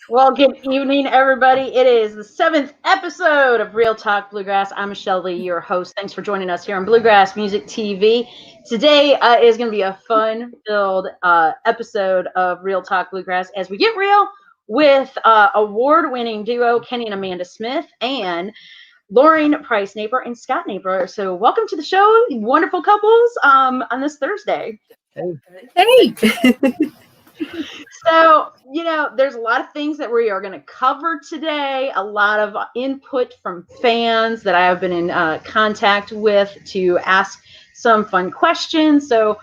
Well, good evening, everybody. It is the 7th episode of Real Talk Bluegrass. I'm Michelle Lee, your host. Thanks for joining us here on Bluegrass Music TV. Today is going to be a fun-filled episode of Real Talk Bluegrass as we get real with award-winning duo Kenny and Amanda Smith and Lauren Price Napier and Scott Napier. So, welcome to the show, wonderful couples, on this Thursday. Hey. So, there's a lot of things that we are going to cover today, a lot of input from fans that I have been in contact with to ask some fun questions. So,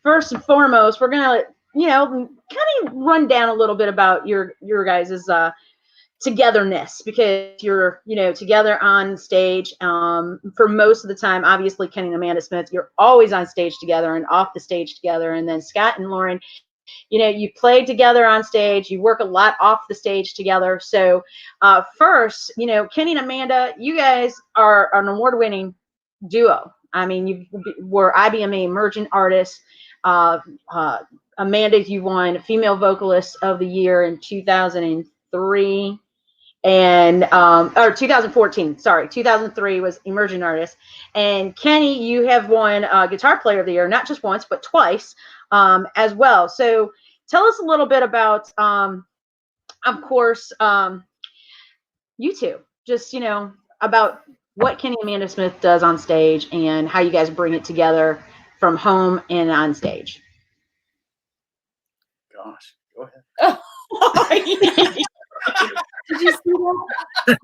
first and foremost, we're going to, kind of run down a little bit about your guys' togetherness, because you're, together on stage for most of the time. Obviously, Kenny and Amanda Smith, you're always on stage together and off the stage together. And then Scott and Lauren, you play together on stage, you work a lot off the stage together. So first, Kenny and Amanda, you guys are an award-winning duo. I mean, you were IBMA Emerging Artists. Amanda, you won Female Vocalist of the Year in 2003. Or 2014, sorry, 2003 was Emerging Artist. And Kenny, you have won Guitar Player of the Year, not just once, but twice as well. So tell us a little bit about, of course, you two, just, about what Kenny and Amanda Smith does on stage and how you guys bring it together from home and on stage. Gosh, go ahead. Did you see that?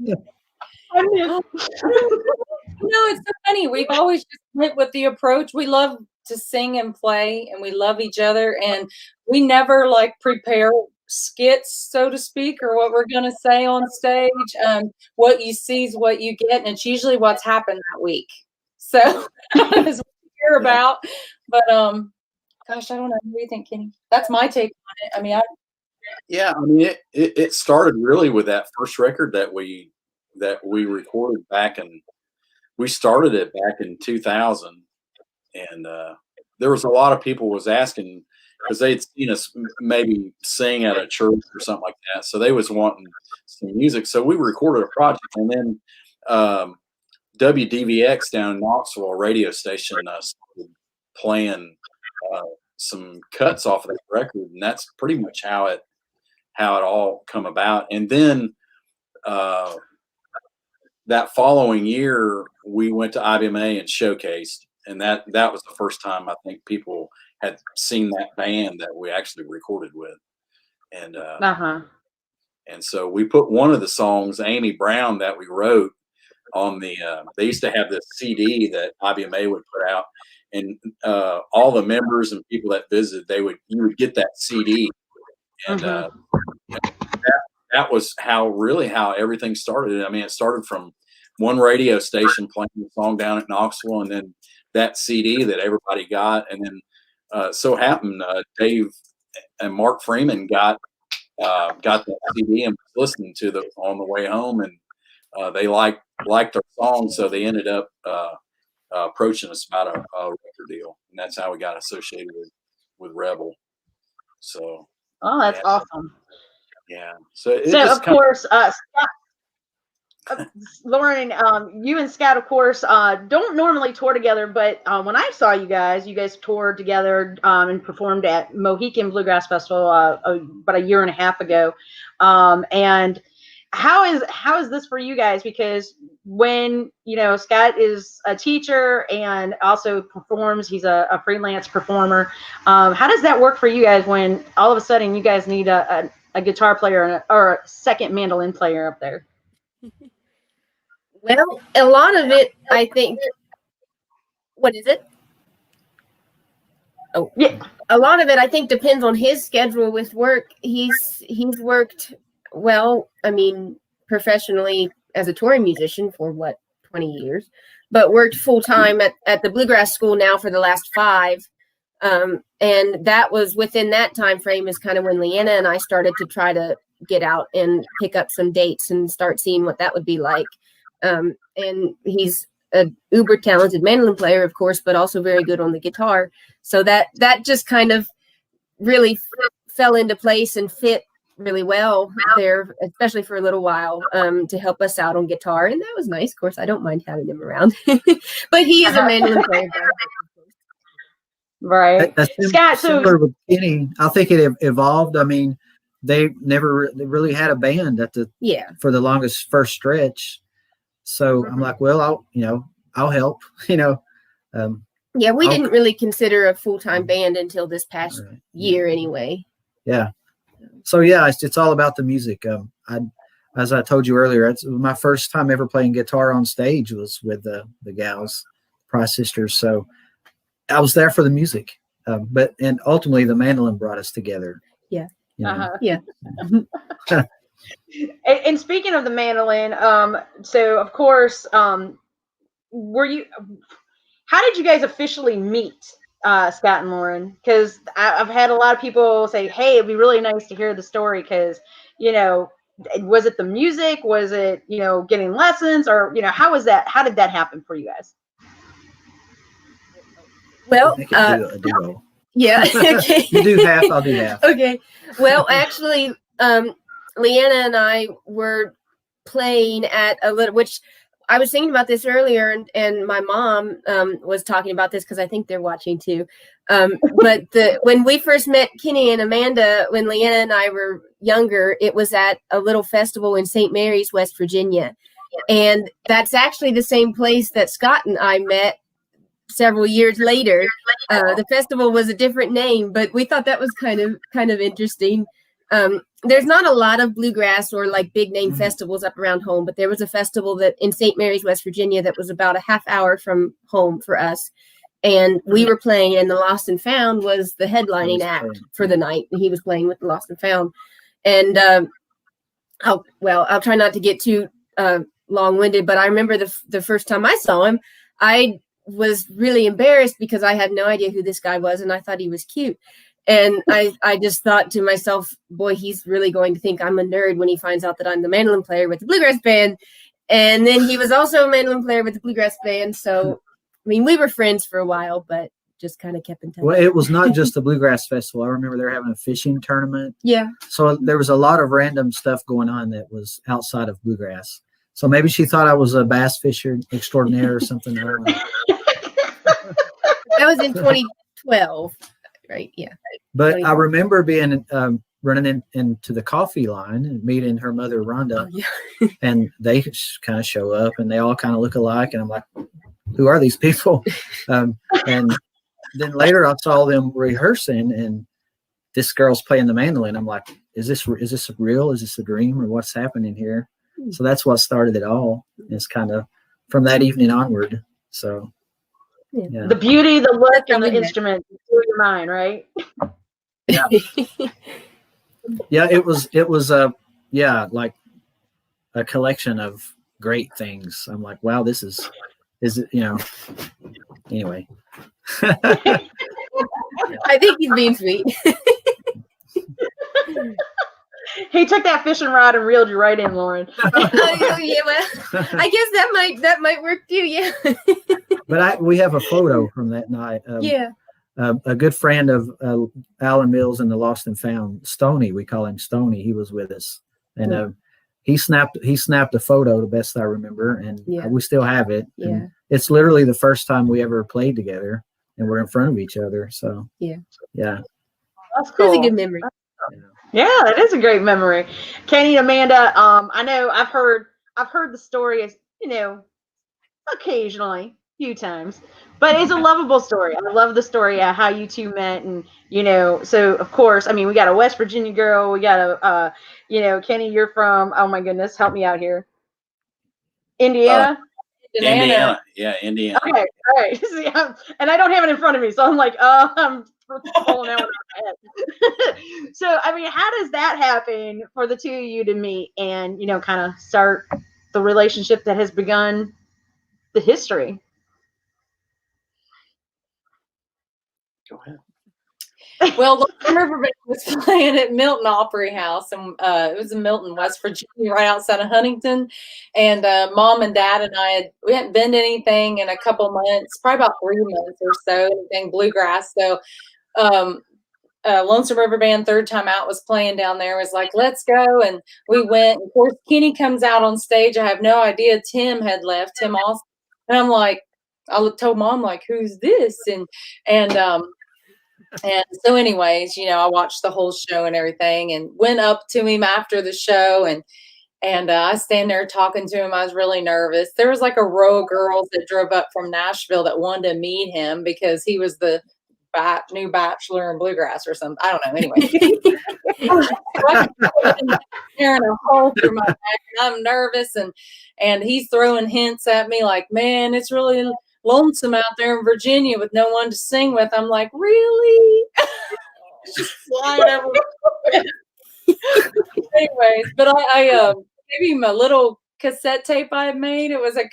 It's so funny. We've always just went with the approach. We love to sing and play, and we love each other, and we never prepare skits, so to speak, or what we're going to say on stage. What you see is what you get, and it's usually what's happened that week. So that's what we hear about. But gosh, I don't know. What do you think, Kenny? That's my take on it. I mean, it started really with that first record that we recorded back in. We started it back in 2000, and there was a lot of people was asking because they'd seen us maybe sing at a church or something like that, so they was wanting some music. So we recorded a project, and then WDVX down in Knoxville, a radio station, started playing some cuts off of that record, and that's pretty much how it all come about. And then that following year, we went to IBMA and showcased, and that was the first time I think people had seen that band that we actually recorded with. And and so we put one of the songs, Amy Brown, that we wrote on the. They used to have this CD that IBMA would put out, and all the members and people that visited, you would get that CD, and that was how everything started. I mean, it started from one radio station playing the song down at Knoxville, and then that CD that everybody got, and then so happened Dave and Mark Freeman got that CD and was listening to it on the way home, and they liked our song, so they ended up approaching us about a record deal, and that's how we got associated with Rebel. So. Oh, that's awesome. Yeah. So of course, Lauren, you and Scott, of course, don't normally tour together, but when I saw you guys toured together and performed at Mohican Bluegrass Festival about a year and a half ago. And how is this for you guys? Because when, Scott is a teacher and also performs, he's a freelance performer. How does that work for you guys when all of a sudden you guys need a guitar player or a second mandolin player up there? Well, a lot of it, I think. What is it? Oh, yeah. A lot of it, I think, depends on his schedule with work. He's worked well. I mean, professionally as a touring musician for 20 years, but worked full time at the Bluegrass School now for the last 5. And that was within that time frame is kind of when Leanna and I started to try to get out and pick up some dates and start seeing what that would be like. And he's a uber talented mandolin player, of course, but also very good on the guitar. So that just kind of really fell into place and fit really well there, especially for a little while, to help us out on guitar, and that was nice. Of course, I don't mind having him around, but he is a mandolin player. Right. Scott, similar with Kenny. I think it evolved. I mean, they never really had a band for the longest first stretch. So I'm like, well, I'll help. We didn't really consider a full-time band until this past year, anyway. Yeah. So yeah, it's all about the music. As I told you earlier, it's my first time ever playing guitar on stage was with the gals, Price Sisters. So I was there for the music, but ultimately the mandolin brought us together. Yeah. Yeah. And speaking of the mandolin, so of course, how did you guys officially meet, Scott and Lauren? Because I've had a lot of people say, hey, it'd be really nice to hear the story because, was it the music? Was it, getting lessons or, how was that? How did that happen for you guys? Well, a duo. Yeah. Okay. You do half, I'll do half. Okay. Well, actually, Leanna and I were playing at which I was thinking about this earlier, and my mom was talking about this because I think they're watching too. But when we first met Kenny and Amanda, when Leanna and I were younger, it was at a little festival in St. Mary's, West Virginia. And that's actually the same place that Scott and I met several years later. The festival was a different name, but we thought that was kind of interesting. There's not a lot of bluegrass or like big name festivals up around home, but there was a festival that in St. Mary's, West Virginia, that was about a half hour from home for us. And we were playing, and the Lost and Found was the headlining act for the night. And he was playing with the Lost and Found. And I'll try not to get too long-winded, but I remember the first time I saw him, I was really embarrassed because I had no idea who this guy was, and I thought he was cute. And I just thought to myself, boy, he's really going to think I'm a nerd when he finds out that I'm the mandolin player with the bluegrass band. And then he was also a mandolin player with the bluegrass band. So, I mean, we were friends for a while, but just kind of kept in touch. Well, it was not just the bluegrass festival. I remember they were having a fishing tournament. Yeah. So there was a lot of random stuff going on that was outside of bluegrass. So maybe she thought I was a bass fisher extraordinaire or something. I don't know. That was in 2012, right? Yeah. But I remember being running into the coffee line and meeting her mother, Rhonda. Oh, yeah. And they kind of show up and they all kind of look alike. And I'm like, who are these people? And then later I saw them rehearsing and this girl's playing the mandolin. I'm like, is this real? Is this a dream or what's happening here? So that's what started it all. It's kind of from that evening onward. So yeah. The beauty, the look, and the instrument blew your mind, right? Yeah. Yeah, it was like a collection of great things. I'm like, wow, this is it, anyway. I think he's being sweet. He took that fishing rod and reeled you right in, Lauren. Oh, yeah, well, I guess that might work too. Yeah. But we have a photo from that night. A good friend of Alan Mills and the Lost and Found, Stoney, we call him Stoney. He was with us, and he snapped a photo, the best I remember, and we still have it. Yeah. And it's literally the first time we ever played together, and we're in front of each other. So yeah. That's cool. That's a good memory. Yeah, that is a great memory. Kenny, Amanda, I know I've heard the story as, occasionally, a few times, but it's a lovable story. I love the story of how you two met, and so of course, I mean, we got a West Virginia girl, we got a Kenny, you're from, oh my goodness, help me out here. Indiana? Indiana. Yeah, Indiana. Okay, all right. See, and I don't have it in front of me, so I'm like, I'm pulling that one out of my head. So, I mean, how does that happen for the two of you to meet and, kind of start the relationship that has begun the history? Go ahead. Well, everybody was playing at Milton Opry House, and it was in Milton, West Virginia, right outside of Huntington. And Mom and Dad and we hadn't been to anything in a couple months, probably about 3 months or so, anything bluegrass. So Lonesome River Band Third Time Out was playing down there. It was like, let's go. And we went. Of course, Kenny comes out on stage. I have no idea Tim had left. Tim also. And I'm like, I told Mom, like, who's this? And so anyways, I watched the whole show and everything and went up to him after the show and I stand there talking to him. I was really nervous. There was like a row of girls that drove up from Nashville that wanted to meet him because he was the new bachelor in bluegrass or something. I don't know. Anyway, tearing a hole through my back, and I'm nervous, and he's throwing hints at me like, "Man, it's really lonesome out there in Virginia with no one to sing with." I'm like, "Really?" Just flying over. Anyways, but I gave him a little cassette tape I had made. It was a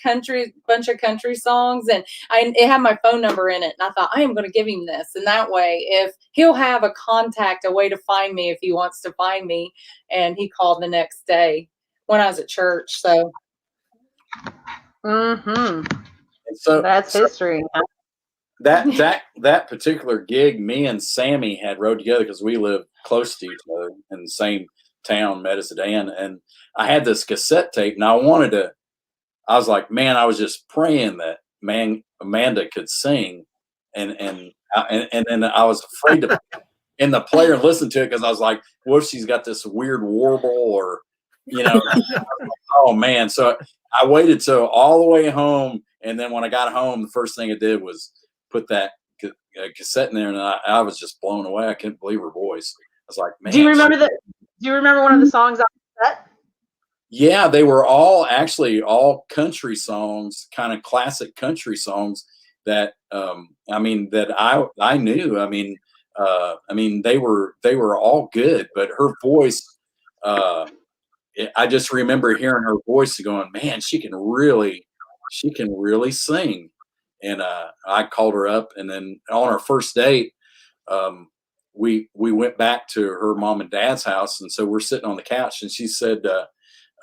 bunch of country songs, and it had my phone number in it. And I thought, I am going to give him this, and that way, if he'll have a contact, a way to find me if he wants to find me. And he called the next day when I was at church. So, so that's history. That particular gig, me and Sammy had rode together because we live close to each other in the same town, Medicine, and I had this cassette tape, and I was like, man, I was just praying that Amanda could sing, and then I was afraid to in the player and listen to it because I was like, what if she's got this weird warble or, oh man. So I waited till all the way home, and then when I got home, the first thing I did was put that cassette in there, and I was just blown away. I couldn't believe her voice. I was like, man. Do you remember one of the songs on the cassette? Yeah, they were all country songs, kind of classic country songs that that I knew. I mean they were all good, but her voice, I just remember hearing her voice going, man, she can really sing. And I called her up, and then on our first date, we went back to her mom and dad's house, and so we're sitting on the couch, and she said,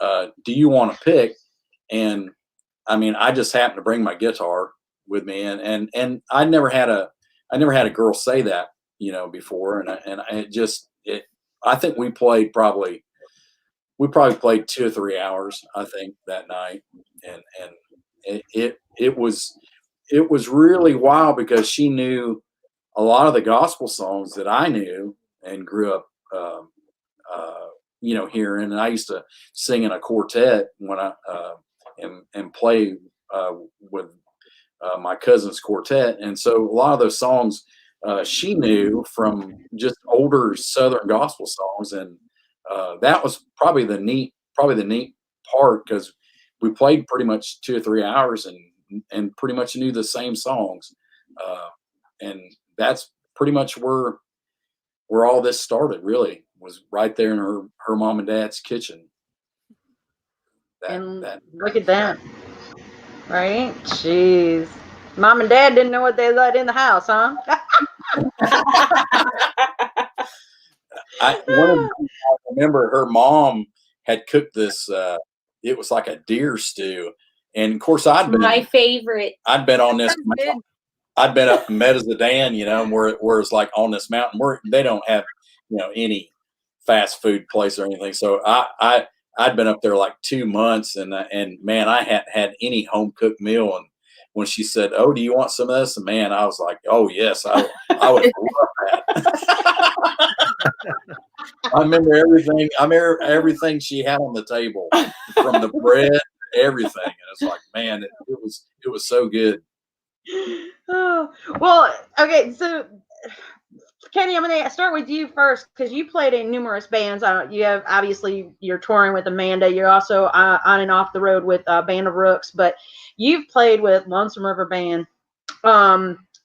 do you want to pick? And I mean, I just happened to bring my guitar with me, and I never had a girl say that, before, and I think we probably played 2 or 3 hours, I think, that night, and it was really wild because she knew a lot of the gospel songs that I knew and grew up, hearing. And I used to sing in a quartet when I and play with my cousin's quartet, and so a lot of those songs she knew from just older Southern gospel songs, and that was probably the neat part because we played pretty much 2 or 3 hours and pretty much knew the same songs, and that's pretty much where all this started. Really, was right there in her mom and dad's kitchen. Look at that, right? Jeez, mom and dad didn't know what they let in the house, huh? I remember her mom had cooked this. It was like a deer stew, and of course my favorite. I'd been on this. I'd been up in Medicine, where it's like on this mountain where they don't have, any fast food place or anything. So I'd been up there like 2 months, and man, I hadn't had any home cooked meal. And when she said, "Oh, do you want some of this?" And man, I was like, "Oh yes, I would love that." I remember everything. Everything she had on the table, from the bread, everything, and it's like, man, it was so good. Oh, well, okay. So, Kenny, I'm going to start with you first because you played in numerous bands. You're touring with Amanda. You're also on and off the road with Band of Rooks, but you've played with Lonesome River Band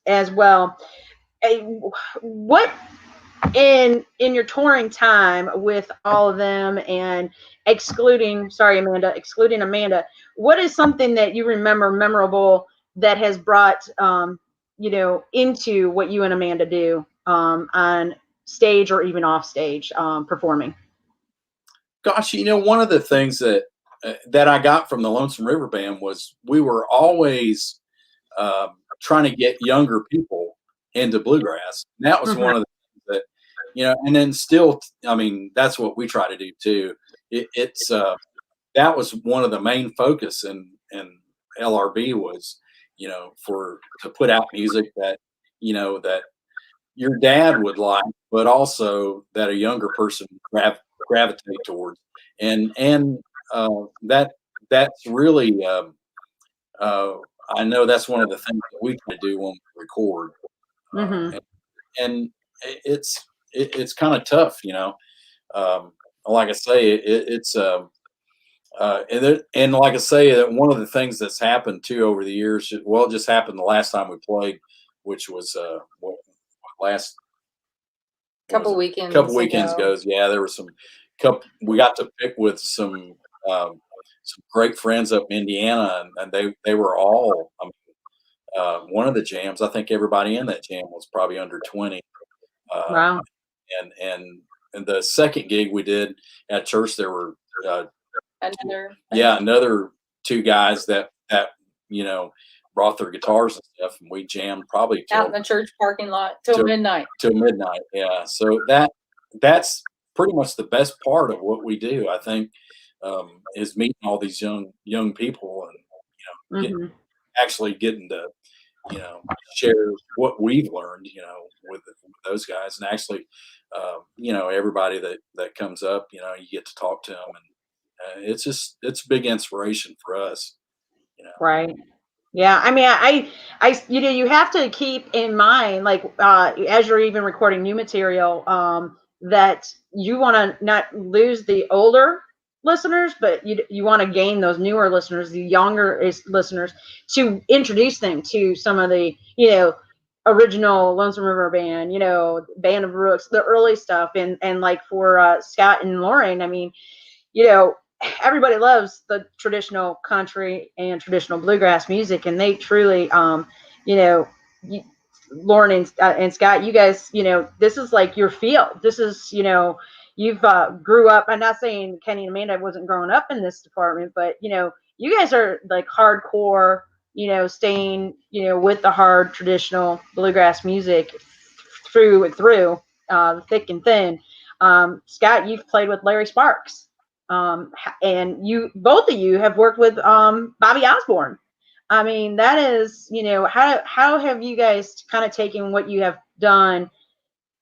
as well. What in your touring time with all of them, and excluding Amanda, what is something that you remember memorable that has brought into what you and Amanda do on stage or even off stage performing? Gosh, one of the things that I got from the Lonesome River Band was we were always trying to get younger people into bluegrass. And that was one of the things and then still, I mean, that's what we try to do too. It's that was one of the main focus in LRB was, to put out music that, that your dad would like, but also that a younger person gravitate towards, and that's really, I know that's one of the things that we try to do when we record, and it's kind of tough, like I say, it's and like I say, that one of the things that's happened too over the years, well, it just happened the last time we played, which was last couple weekends ago. Yeah, there were we got to pick with some great friends up in Indiana, and they were all, I mean, one of the jams, I think everybody in that jam was probably under 20. Wow. And the second gig we did at church, there were another two guys that brought their guitars and stuff, and we jammed probably out in the church parking lot till midnight. Yeah, so that's pretty much the best part of what we do, I think, is meeting all these young people, and actually getting to share what we've learned, with those guys, and actually, everybody that comes up, you get to talk to them, and it's a big inspiration for us, Right. Yeah. I mean, I you have to keep in mind, like, as you're even recording new material, that you want to not lose the older listeners, but you want to gain those newer listeners, the younger listeners, to introduce them to some of the, original Lonesome River Band, Band of Brooks, the early stuff. And like for Scott and Lauren, I mean, everybody loves the traditional country and traditional bluegrass music, and they truly, Lauren and Scott, you guys, this is like your field. This is, you've grew up. I'm not saying Kenny and Amanda wasn't growing up in this department, but you guys are like hardcore, staying, with the hard traditional bluegrass music through and through, thick and thin. Scott, you've played with Larry Sparks. And both of you have worked with Bobby Osborne. I mean, that is, how have you guys kind of taken what you have done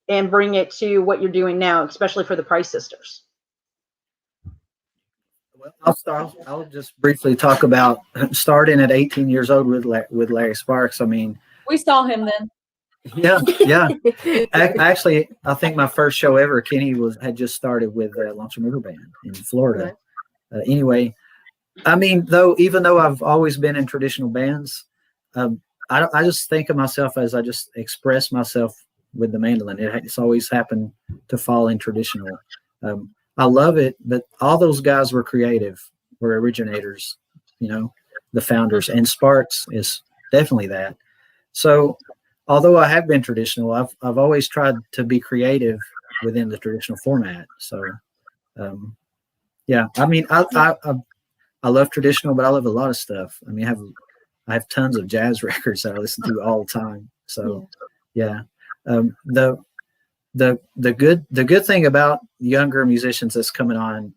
and bring it to what you're doing now, especially for the Price Sisters? Well, I'll just briefly talk about starting at 18 years old with Larry Sparks. I mean, we saw him then. Yeah. Actually, I think my first show ever, Kenny had just started with Lonesome River Band in Florida. Anyway, I mean, even though I've always been in traditional bands, I just think of myself as I just express myself with the mandolin. It's always happened to fall in traditional. I love it, but all those guys were creative, were originators, the founders, and Sparks is definitely that. So, although I have been traditional, I've always tried to be creative within the traditional format. So, I mean, I love traditional, but I love a lot of stuff. I mean, I have tons of jazz records that I listen to all the time. So, yeah. The good thing about younger musicians that's coming on,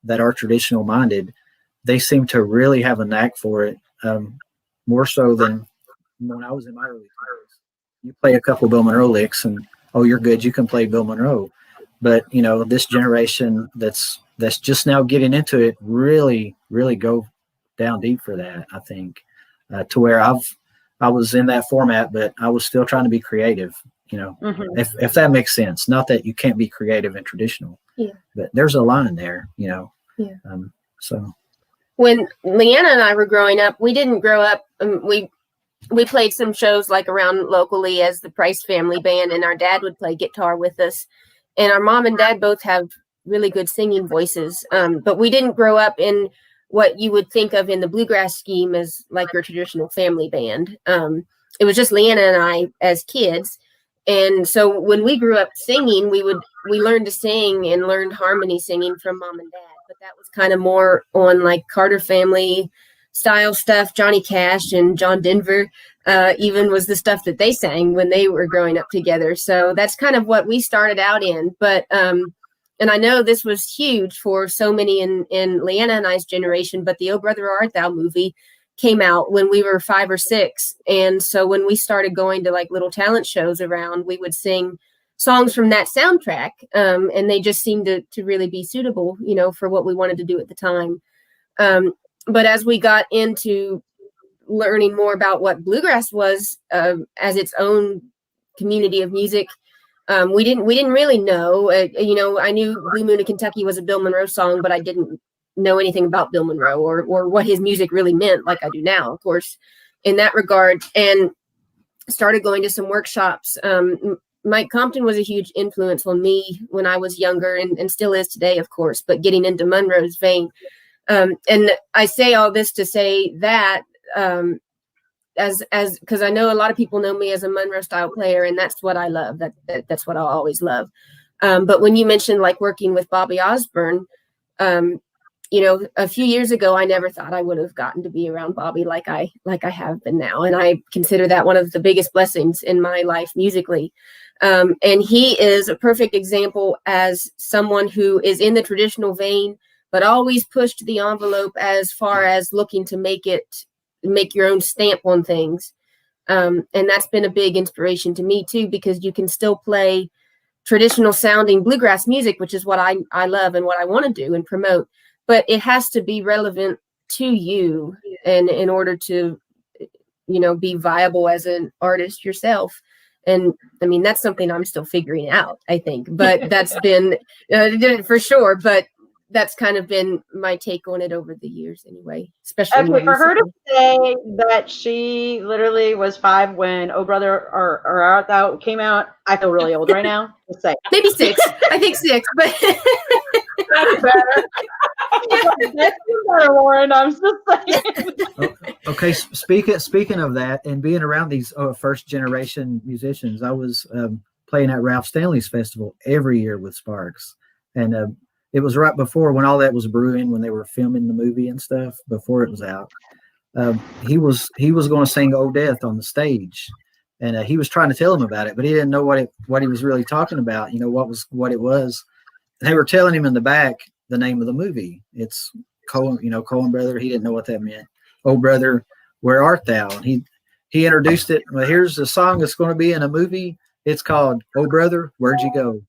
that are traditional minded, they seem to really have a knack for it, more so than when I was in my early 20s. You play a couple Bill Monroe licks and, oh, you're good. You can play Bill Monroe. But, this generation that's just now getting into it really, really go down deep for that, I think, to where I was in that format, but I was still trying to be creative, if that makes sense. Not that you can't be creative and traditional, but there's a line there, so. When Leanna and I were growing up, we didn't grow up, we played some shows like around locally as the Price Family Band, and our dad would play guitar with us. And our mom and dad both have really good singing voices. But we didn't grow up in what you would think of in the bluegrass scheme as like your traditional family band. It was just Leanna and I as kids. And so when we grew up singing, we learned to sing and learned harmony singing from mom and dad. But that was kind of more on like Carter family style stuff. Johnny Cash and John Denver even was the stuff that they sang when they were growing up together. So that's kind of what we started out in. But and I know this was huge for so many in Leanna and I's generation, but the Oh Brother Art Thou movie came out when we were 5 or 6. And so when we started going to like little talent shows around, we would sing songs from that soundtrack. And they just seemed to really be suitable, you know, for what we wanted to do at the time. But as we got into learning more about what bluegrass was as its own community of music, we didn't really know. You know, I knew Blue Moon of Kentucky was a Bill Monroe song, but I didn't know anything about Bill Monroe or what his music really meant, like I do now, of course, in that regard. And started going to some workshops. Mike Compton was a huge influence on me when I was younger, and still is today, of course, but getting into Monroe's vein. And I say all this to say that as because I know a lot of people know me as a Monroe style player, and that's what I love. That's what I'll always love. But when you mentioned like working with Bobby Osborne, you know, a few years ago, I never thought I would have gotten to be around Bobby like I have been now. And I consider that one of the biggest blessings in my life musically. And he is a perfect example as someone who is in the traditional vein, but always pushed the envelope as far as looking to make your own stamp on things. And that's been a big inspiration to me too, because you can still play traditional sounding bluegrass music, which is what I love and what I want to do and promote. But it has to be relevant to you, and in order to, you know, be viable as an artist yourself. And I mean, that's something I'm still figuring out, I think, but that's been for sure. But that's kind of been my take on it over the years anyway, especially. Okay, for her to say that she literally was 5 when Oh Brother or Art Thou came out, I feel really old right now. Just say. Maybe 6. I think 6, but that's better. That's better, Lauren. I'm just saying. Okay, speaking of that and being around these first generation musicians, I was playing at Ralph Stanley's festival every year with Sparks, and it was right before when all that was brewing, when they were filming the movie and stuff before it was out. He was going to sing "Oh Death" on the stage, and he was trying to tell him about it, but he didn't know what he was really talking about. You know what it was. They were telling him in the back the name of the movie. It's Coen Brother. He didn't know what that meant. Oh Brother, Where Art Thou? And he introduced it. Well, here's a song that's going to be in a movie. It's called Oh Brother, Where'd You Go?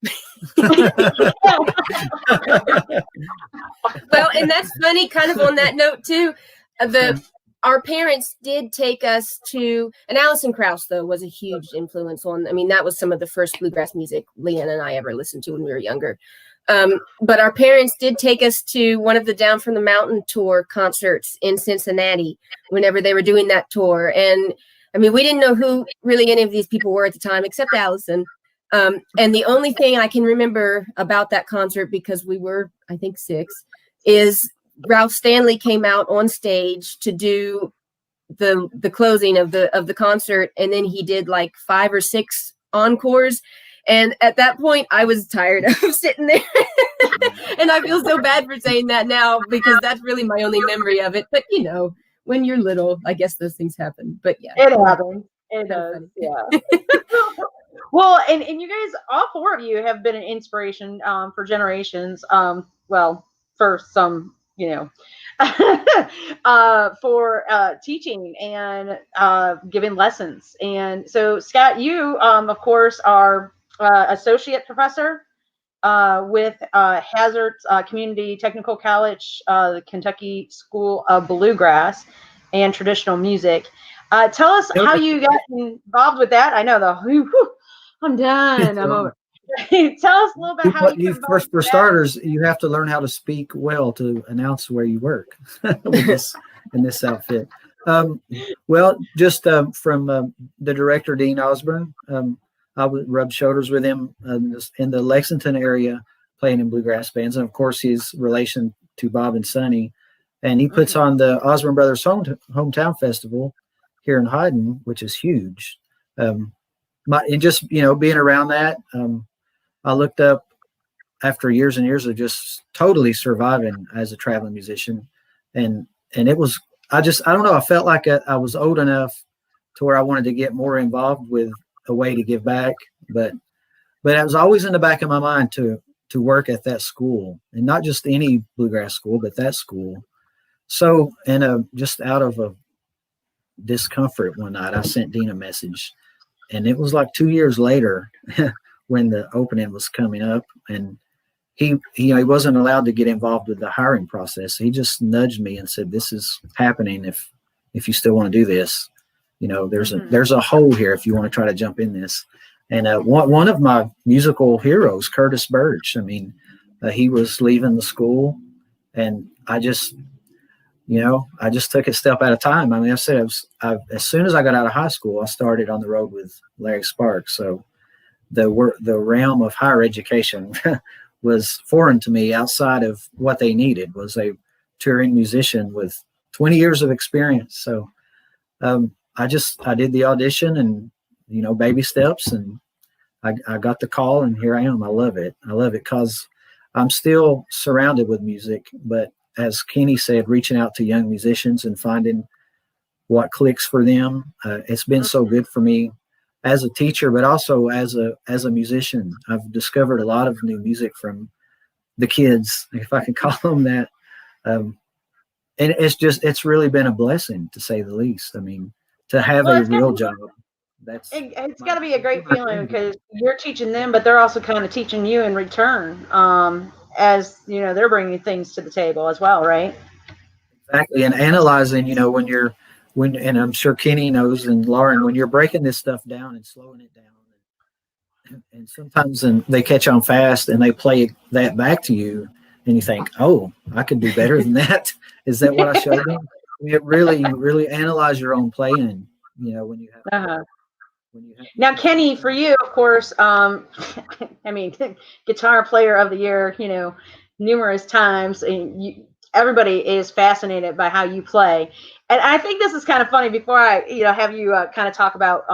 Well, and that's funny, kind of on that note too. Our parents did take us to, and Alison Krauss though was a huge influence on. I mean, that was some of the first bluegrass music Leanna and I ever listened to when we were younger. But our parents did take us to one of the Down from the Mountain tour concerts in Cincinnati whenever they were doing that tour. And I mean, we didn't know who really any of these people were at the time, except Allison. And the only thing I can remember about that concert, because we were, I think, 6, is Ralph Stanley came out on stage to do the closing of the concert, and then he did like 5 or 6 encores. And at that point, I was tired of sitting there. And I feel so bad for saying that now, because that's really my only memory of it. But, you know, when you're little, I guess those things happen. But yeah. It happens. It does. Yeah. Well, and you guys, all 4 of you have been an inspiration for generations. Well, for some, you know, for teaching and giving lessons. And so, Scott, you, of course, are associate professor with Hazard Community Technical College, the Kentucky School of Bluegrass and Traditional Music. Tell us how you got involved with that. I know I'm done. I'm over. Tell us a little bit how you first, for starters, you have to learn how to speak well to announce where you work in this outfit. Well, just from the director, Dean Osborne, I would rub shoulders with him in the Lexington area playing in bluegrass bands. And of course, he's relation to Bob and Sonny. And he puts on the Osborne Brothers Hometown Festival here in Hyden, which is huge. And just, you know, being around that, I looked up after years and years of just totally surviving as a traveling musician. And it was I don't know. I felt like I was old enough to where I wanted to get more involved with a way to give back, but it was always in the back of my mind to work at that school, and not just any bluegrass school, but that school. So, just out of a discomfort one night, I sent Dean a message, and it was like 2 years later when the opening was coming up, and he wasn't allowed to get involved with the hiring process. He just nudged me and said, "This is happening. If you still want to do this, there's a hole here if you want to try to jump in this." And one of my musical heroes, Curtis Burge, I mean, he was leaving the school, and I just took a step at a time. I mean, I said, as soon as I got out of high school, I started on the road with Larry Sparks. So the realm of higher education was foreign to me. Outside of what they needed was a touring musician with 20 years of experience. So I did the audition, and baby steps, and I got the call, and here I am. I love it because I'm still surrounded with music, but as Kenny said, reaching out to young musicians and finding what clicks for them. It's been so good for me as a teacher, but also as a musician. I've discovered a lot of new music from the kids, if I can call them that. And it's really been a blessing, to say the least. I mean, to have a real job. It's got to be a great feeling because you're teaching them, but they're also kind of teaching you in return. As they're bringing things to the table as well, right? Exactly, and analyzing, and I'm sure Kenny knows, and Lauren, when you're breaking this stuff down and slowing it down, and sometimes they catch on fast and they play that back to you, and you think, oh, I could do better than that. Is that what I showed them? It really analyze your own playing, when you have. Now, Kenny, for you, of course, I mean, guitar player of the year, numerous times, and everybody is fascinated by how you play. And I think this is kind of funny. Before I, have you kind of talk about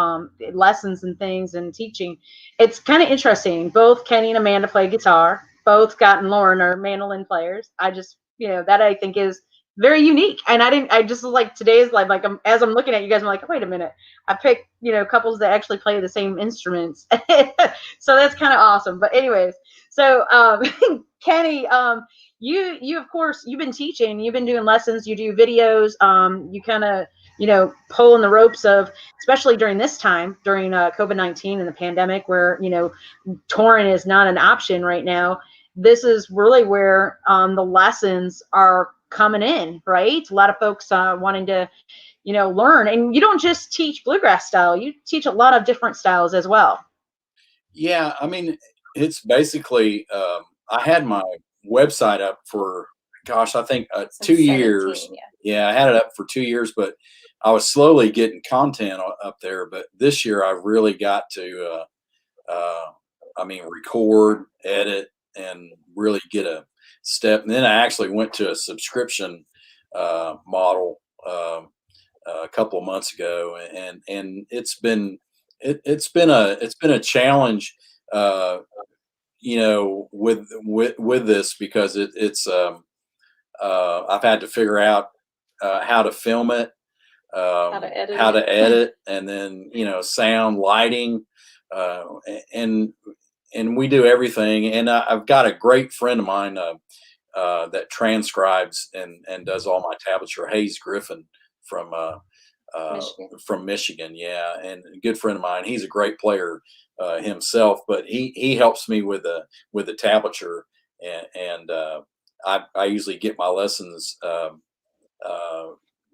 lessons and things and teaching, it's kind of interesting. Both Kenny and Amanda play guitar. Both Scott and Lauren are mandolin players. I just, that I think is very unique. And I just like today's like as I'm looking at you guys, I'm like, wait a minute, I picked, couples that actually play the same instruments. So that's kind of awesome. But anyways, so Kenny, you of course, you've been teaching, you've been doing lessons, you do videos, you kind of, pulling the ropes of, especially during this time, during COVID-19 and the pandemic, where, touring is not an option right now. This is really where the lessons are coming in, right? A lot of folks wanting to, learn. And you don't just teach bluegrass style, you teach a lot of different styles as well. Yeah, I mean, it's basically, I had my website up for, gosh, I think 2 years. Yeah, I had it up for 2 years, but I was slowly getting content up there. But this year I really got to, record, edit, and really get a step. And then I actually went to a subscription model a couple of months ago, and it's been a challenge, with this, because it's I've had to figure out how to film it, how to edit, and then sound, lighting, and we do everything. And I've got a great friend of mine that transcribes and does all my tablature, Hayes Griffin from Michigan. Yeah, and a good friend of mine. He's a great player himself, but he helps me with the tablature, and I usually get my lessons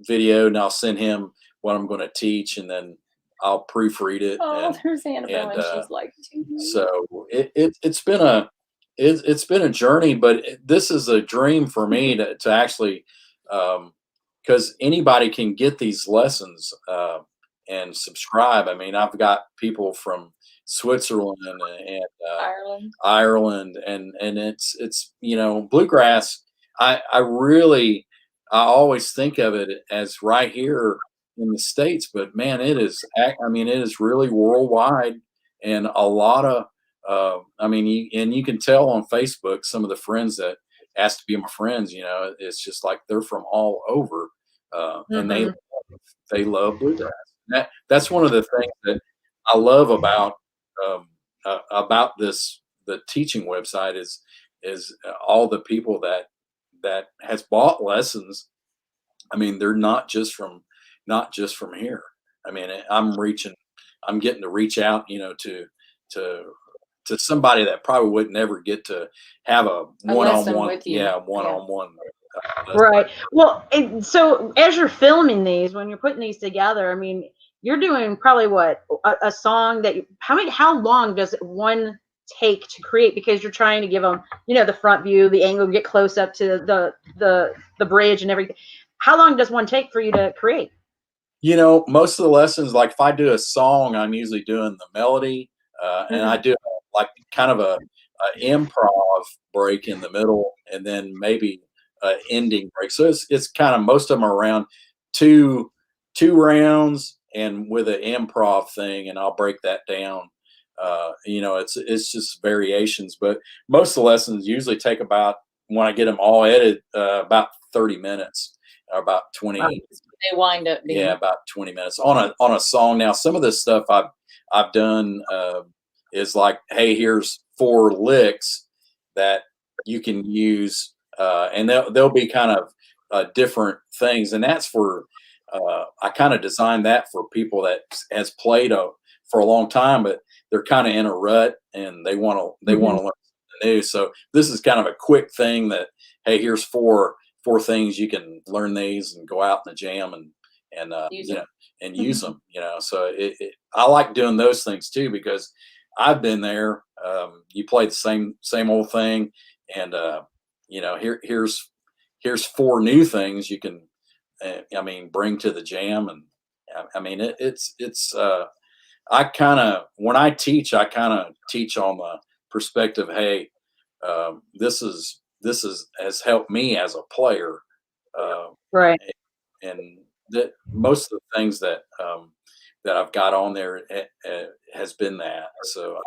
video, and I'll send him what I'm going to teach, and then I'll proofread it. Oh, there's Annabelle, and she's like, so it's been a journey, but this is a dream for me to actually, because anybody can get these lessons and subscribe. I mean, I've got people from Switzerland and Ireland, and it's bluegrass. I always think of it as right here in the States, but man, it is really worldwide, and a lot of you can tell on Facebook, some of the friends that asked to be my friends, it's just like they're from all over and they love bluegrass. That's one of the things that I love about the teaching website is all the people that has bought lessons. I mean, they're not just from here. I mean, I'm getting to reach out, to somebody that probably would never get to have a one-on-one, one-on-one. Right. Well, so as you're filming these, when you're putting these together, I mean, you're doing probably a song that how long does one take to create? Because you're trying to give them, the front view, the angle, get close up to the bridge and everything. How long does one take for you to create? Most of the lessons, like if I do a song, I'm usually doing the melody, and I do like kind of a improv break in the middle, and then maybe ending break. So it's kind of, most of them are around two rounds and with an improv thing, and I'll break that down. It's just variations, but most of the lessons usually take about, when I get them all edited, about 30 minutes or about 20. They wind up being. Yeah, about 20 minutes on a song. Now, some of this stuff I've done is like, hey, here's 4 licks that you can use, and they'll be kind of different things, and that's for I kind of designed that for people that has played for a long time, but they're kind of in a rut and they want to learn something new. So this is kind of a quick thing that, hey, here's four things you can learn these and go out in the jam and use them. So I like doing those things too, because I've been there. You play the same old thing, and here's 4 new things you can bring to the jam. And I mean, it's I kind of, when I teach on the perspective, hey, this has helped me as a player, right? And that most of the things that I've got on there has been that. So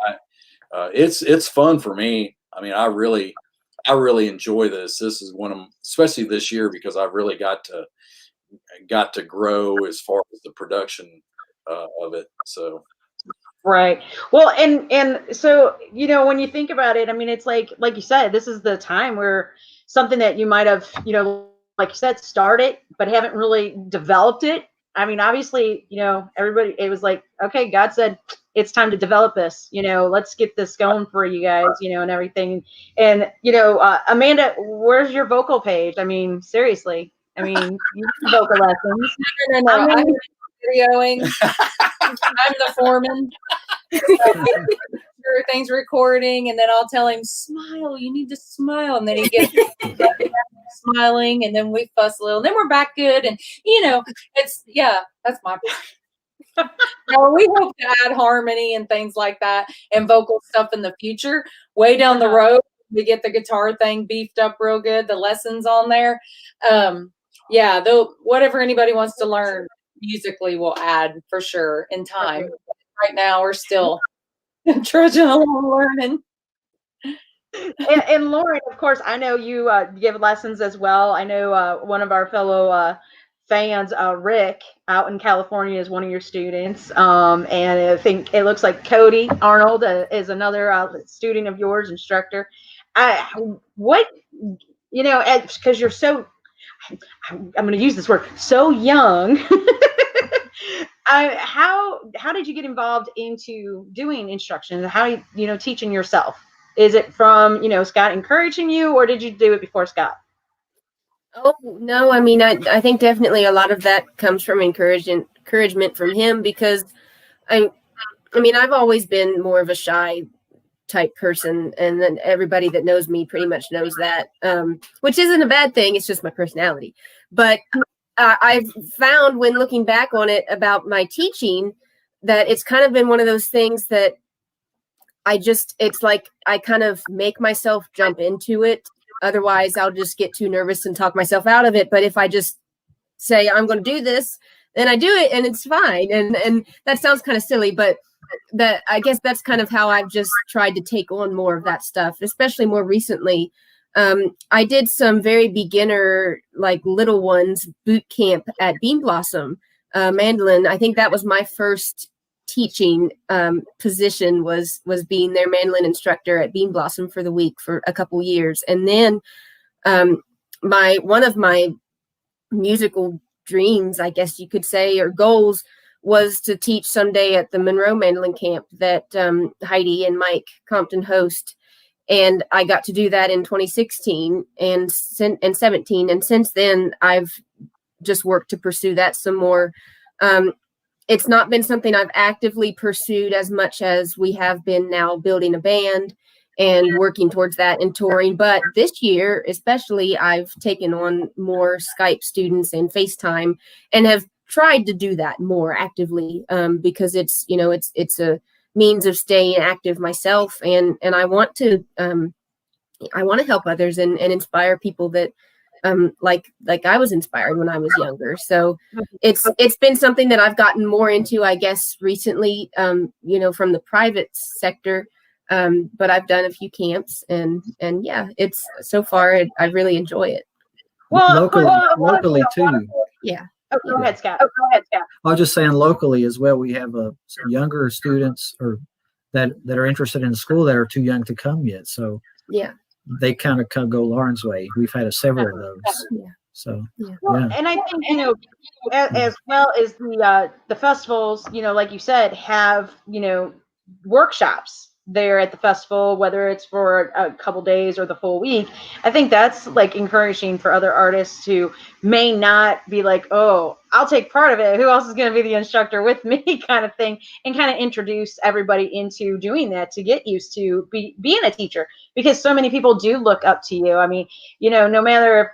it's fun for me. I mean, I really enjoy this. This is one of them, especially this year, because I really got to grow as far as the production of it. So. Right. Well, and so, when you think about it, I mean, it's like you said, this is the time where something that you might have, like you said, started, but haven't really developed it. I mean, obviously, everybody, it was like, okay, God said, it's time to develop this, let's get this going for you guys, and everything. And, Amanda, where's your vocal page? I mean, seriously, you need vocal lessons. No. I'm videoing. I'm the foreman. Everything's recording, and then I'll tell him, smile, you need to smile, and then he gets smiling, and then we fuss a little, and then we're back good, and that's my part. Now, we hope to add harmony and things like that and vocal stuff in the future. Way down the road, we get the guitar thing beefed up real good, the lessons on there. Though whatever anybody wants to learn musically will add for sure in time. Right now we're still trudging along learning. And Lauren, of course, I know you give lessons as well. I know one of our fellow fans, Rick, out in California, is one of your students. And I think it looks like Cody Arnold is another student of yours, instructor. Because you're so, I'm going to use this word, so young. How did you get involved into doing instruction? How teaching yourself? Is it from Scott encouraging you, or did you do it before Scott? Oh no, I mean I think definitely a lot of that comes from encouragement from him, because I mean I've always been more of a shy type person, and then everybody that knows me pretty much knows that, which isn't a bad thing. It's just my personality. But I've found, when looking back on it about my teaching, that it's kind of been one of those things that it's like I kind of make myself jump into it. Otherwise, I'll just get too nervous and talk myself out of it. But if I just say I'm going to do this, then I do it, and it's fine. And that sounds kind of silly, but I guess that's kind of how I've just tried to take on more of that stuff, especially more recently. I did some very beginner, like little ones boot camp at Bean Blossom mandolin. I think that was my first teaching position was being their mandolin instructor at Bean Blossom for the week for a couple years. And then one of my musical dreams, I guess you could say, or goals, was to teach someday at the Monroe Mandolin Camp that Heidi and Mike Compton host. And I got to do that in 2016 and 17. And since then, I've just worked to pursue that some more. It's not been something I've actively pursued as much as we have been now building a band and working towards that and touring. But this year, especially, I've taken on more Skype students and FaceTime and have tried to do that more actively because it's a means of staying active myself. And I want to help others and inspire people that like I was inspired when I was younger. So it's been something that I've gotten more into, I guess, recently, from the private sector. But I've done a few camps and yeah, it's so far I really enjoy it. Well, locally too. Yeah. Oh, go ahead, Scott. I was just saying locally as well. We have some younger students or that are interested in the school that are too young to come yet. So yeah. They kind of go Lauren's way. We've had several of those. Yeah. So, well, yeah. And I think, as well as the festivals, like you said, have, workshops there at the festival, whether it's for a couple days or the full week. I think that's like encouraging for other artists who may not be like, oh, I'll take part of it. Who else is going to be the instructor with me kind of thing, and kind of introduce everybody into doing that to get used to being a teacher, because so many people do look up to you. I mean, no matter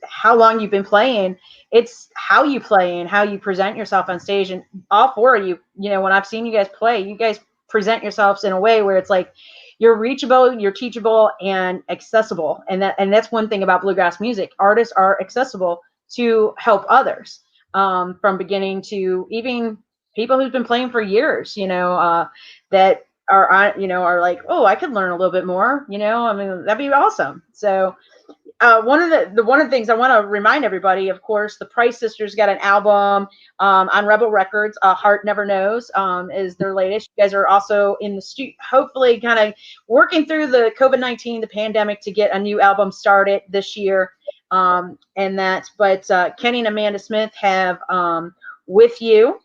how long you've been playing, it's how you play and how you present yourself on stage. And all four of you, when I've seen you guys play, you guys present yourselves in a way where it's like you're reachable, you're teachable, and accessible. And that's one thing about bluegrass music. Artists are accessible to help others, from beginning to even people who've been playing for years, that are like, oh, I could learn a little bit more, I mean, that'd be awesome. So one of the things I want to remind everybody, of course, the Price Sisters got an album on Rebel Records. Heart Never Knows is their latest. You guys are also in the studio, hopefully kind of working through the COVID-19, the pandemic, to get a new album started this year. But Kenny and Amanda Smith have With You,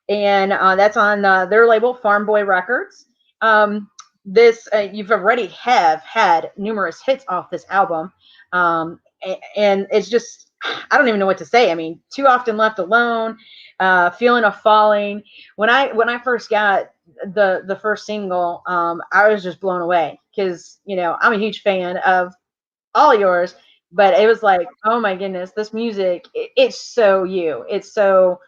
and that's on their label, Farm Boy Records. You've already have had numerous hits off this album. And it's just, I don't even know what to say. I mean, Too Often Left Alone, Feeling of Falling. When I first got the first single, I was just blown away because, I'm a huge fan of all yours, but it was like, oh my goodness, this music, it's so you. It's so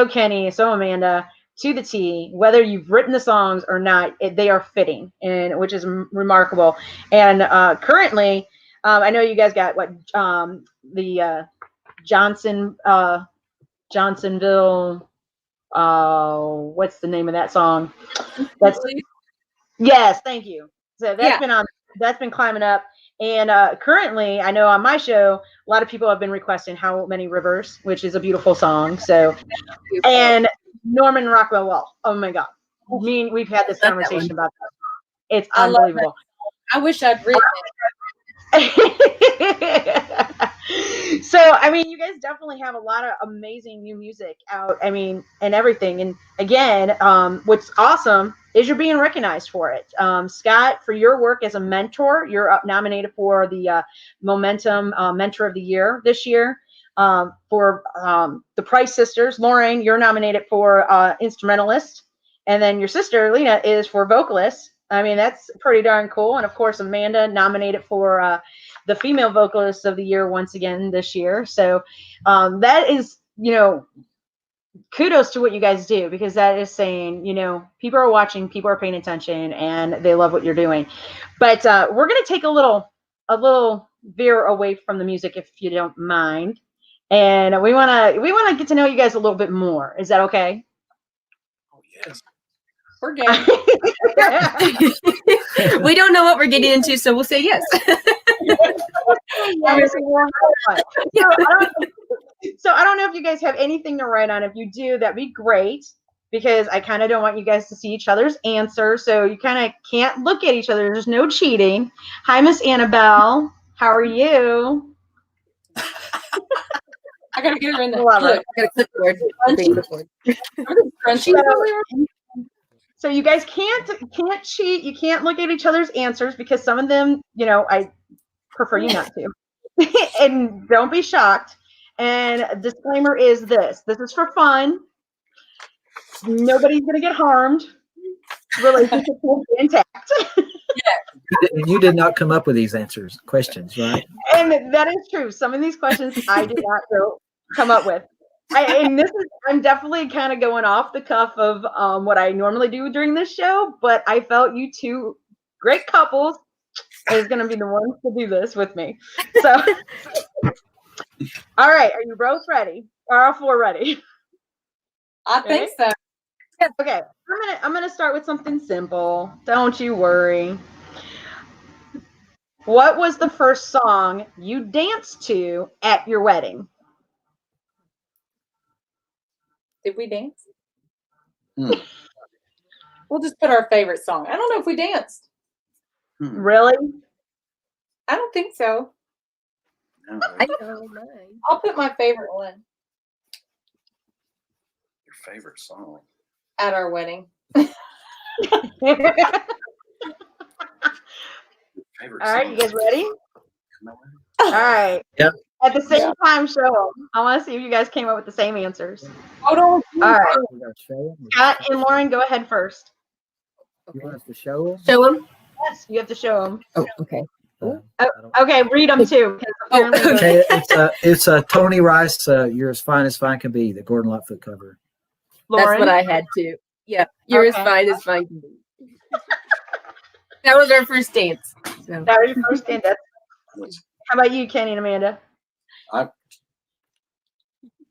Kenny, so Amanda, to the T. Whether you've written the songs or not, they are fitting, and which is remarkable. And currently, I know you guys got the Johnsonville. What's the name of that song? Yes, thank you. So that's been climbing up. And currently, I know on my show, a lot of people have been requesting How Many Rivers, which is a beautiful song. So, and Norman Rockwell. Oh my God. We've had this conversation about that. It's unbelievable. I wish I'd written it. So, I mean, you guys definitely have a lot of amazing new music out. I mean, and everything. And again, what's awesome is you're being recognized for it. Scott, for your work as a mentor, you're nominated for the Momentum Mentor of the Year this year. For the Price Sisters, Lauren, you're nominated for Instrumentalist. And then your sister, Lena, is for Vocalist. I mean, that's pretty darn cool. And of course, Amanda nominated for the Female Vocalist of the Year once again this year. So that is, kudos to what you guys do, because that is saying, people are watching, people are paying attention, and they love what you're doing. But we're going to take a little veer away from the music, if you don't mind. And we want to get to know you guys a little bit more. Is that okay? Oh, yes. We're good. We don't know what we're getting into, so we'll say yes. So I don't know if you guys have anything to write on. If you do, that'd be great, because I kind of don't want you guys to see each other's answers. So you kind of can't look at each other. There's no cheating. Hi, Miss Annabelle. How are you? I gotta get her in there. Love her. I got a clipboard. So you guys can't cheat. You can't look at each other's answers, because some of them, I prefer you not to. And don't be shocked. And disclaimer is this is for fun. Nobody's going to get harmed. Relationship will be intact. You did not come up with these questions, right? And that is true. Some of these questions I did not come up with. I'm definitely kind of going off the cuff of what I normally do during this show, but I felt you two great couples is going to be the ones to do this with me. So, all right, are you both ready? Are all four ready? I think so. Okay, I'm gonna start with something simple. Don't you worry. What was the first song you danced to at your wedding? Did we dance? We'll just put our favorite song. I don't know if we danced. Really? I don't think so. No, I know mine. I'll put my favorite one your favorite song. at our wedding. Favorite All right, song. you guys ready? All right. Yep. At the same time, show them. I want to see if you guys came up with the same answers. Hold on. All right. You got to show them? Scott and Lauren, go ahead first. You want us to show them? Show him. Yes, you have to show them. Oh, okay. Okay, read them too. Okay, it's Tony Rice. You're as fine as fine can be. The Gordon Lightfoot cover. Lauren? That's what I had too. Yeah, you're Okay. as fine can be. That was our first dance. So. That was your first dance. How about you, Kenny and Amanda? Hold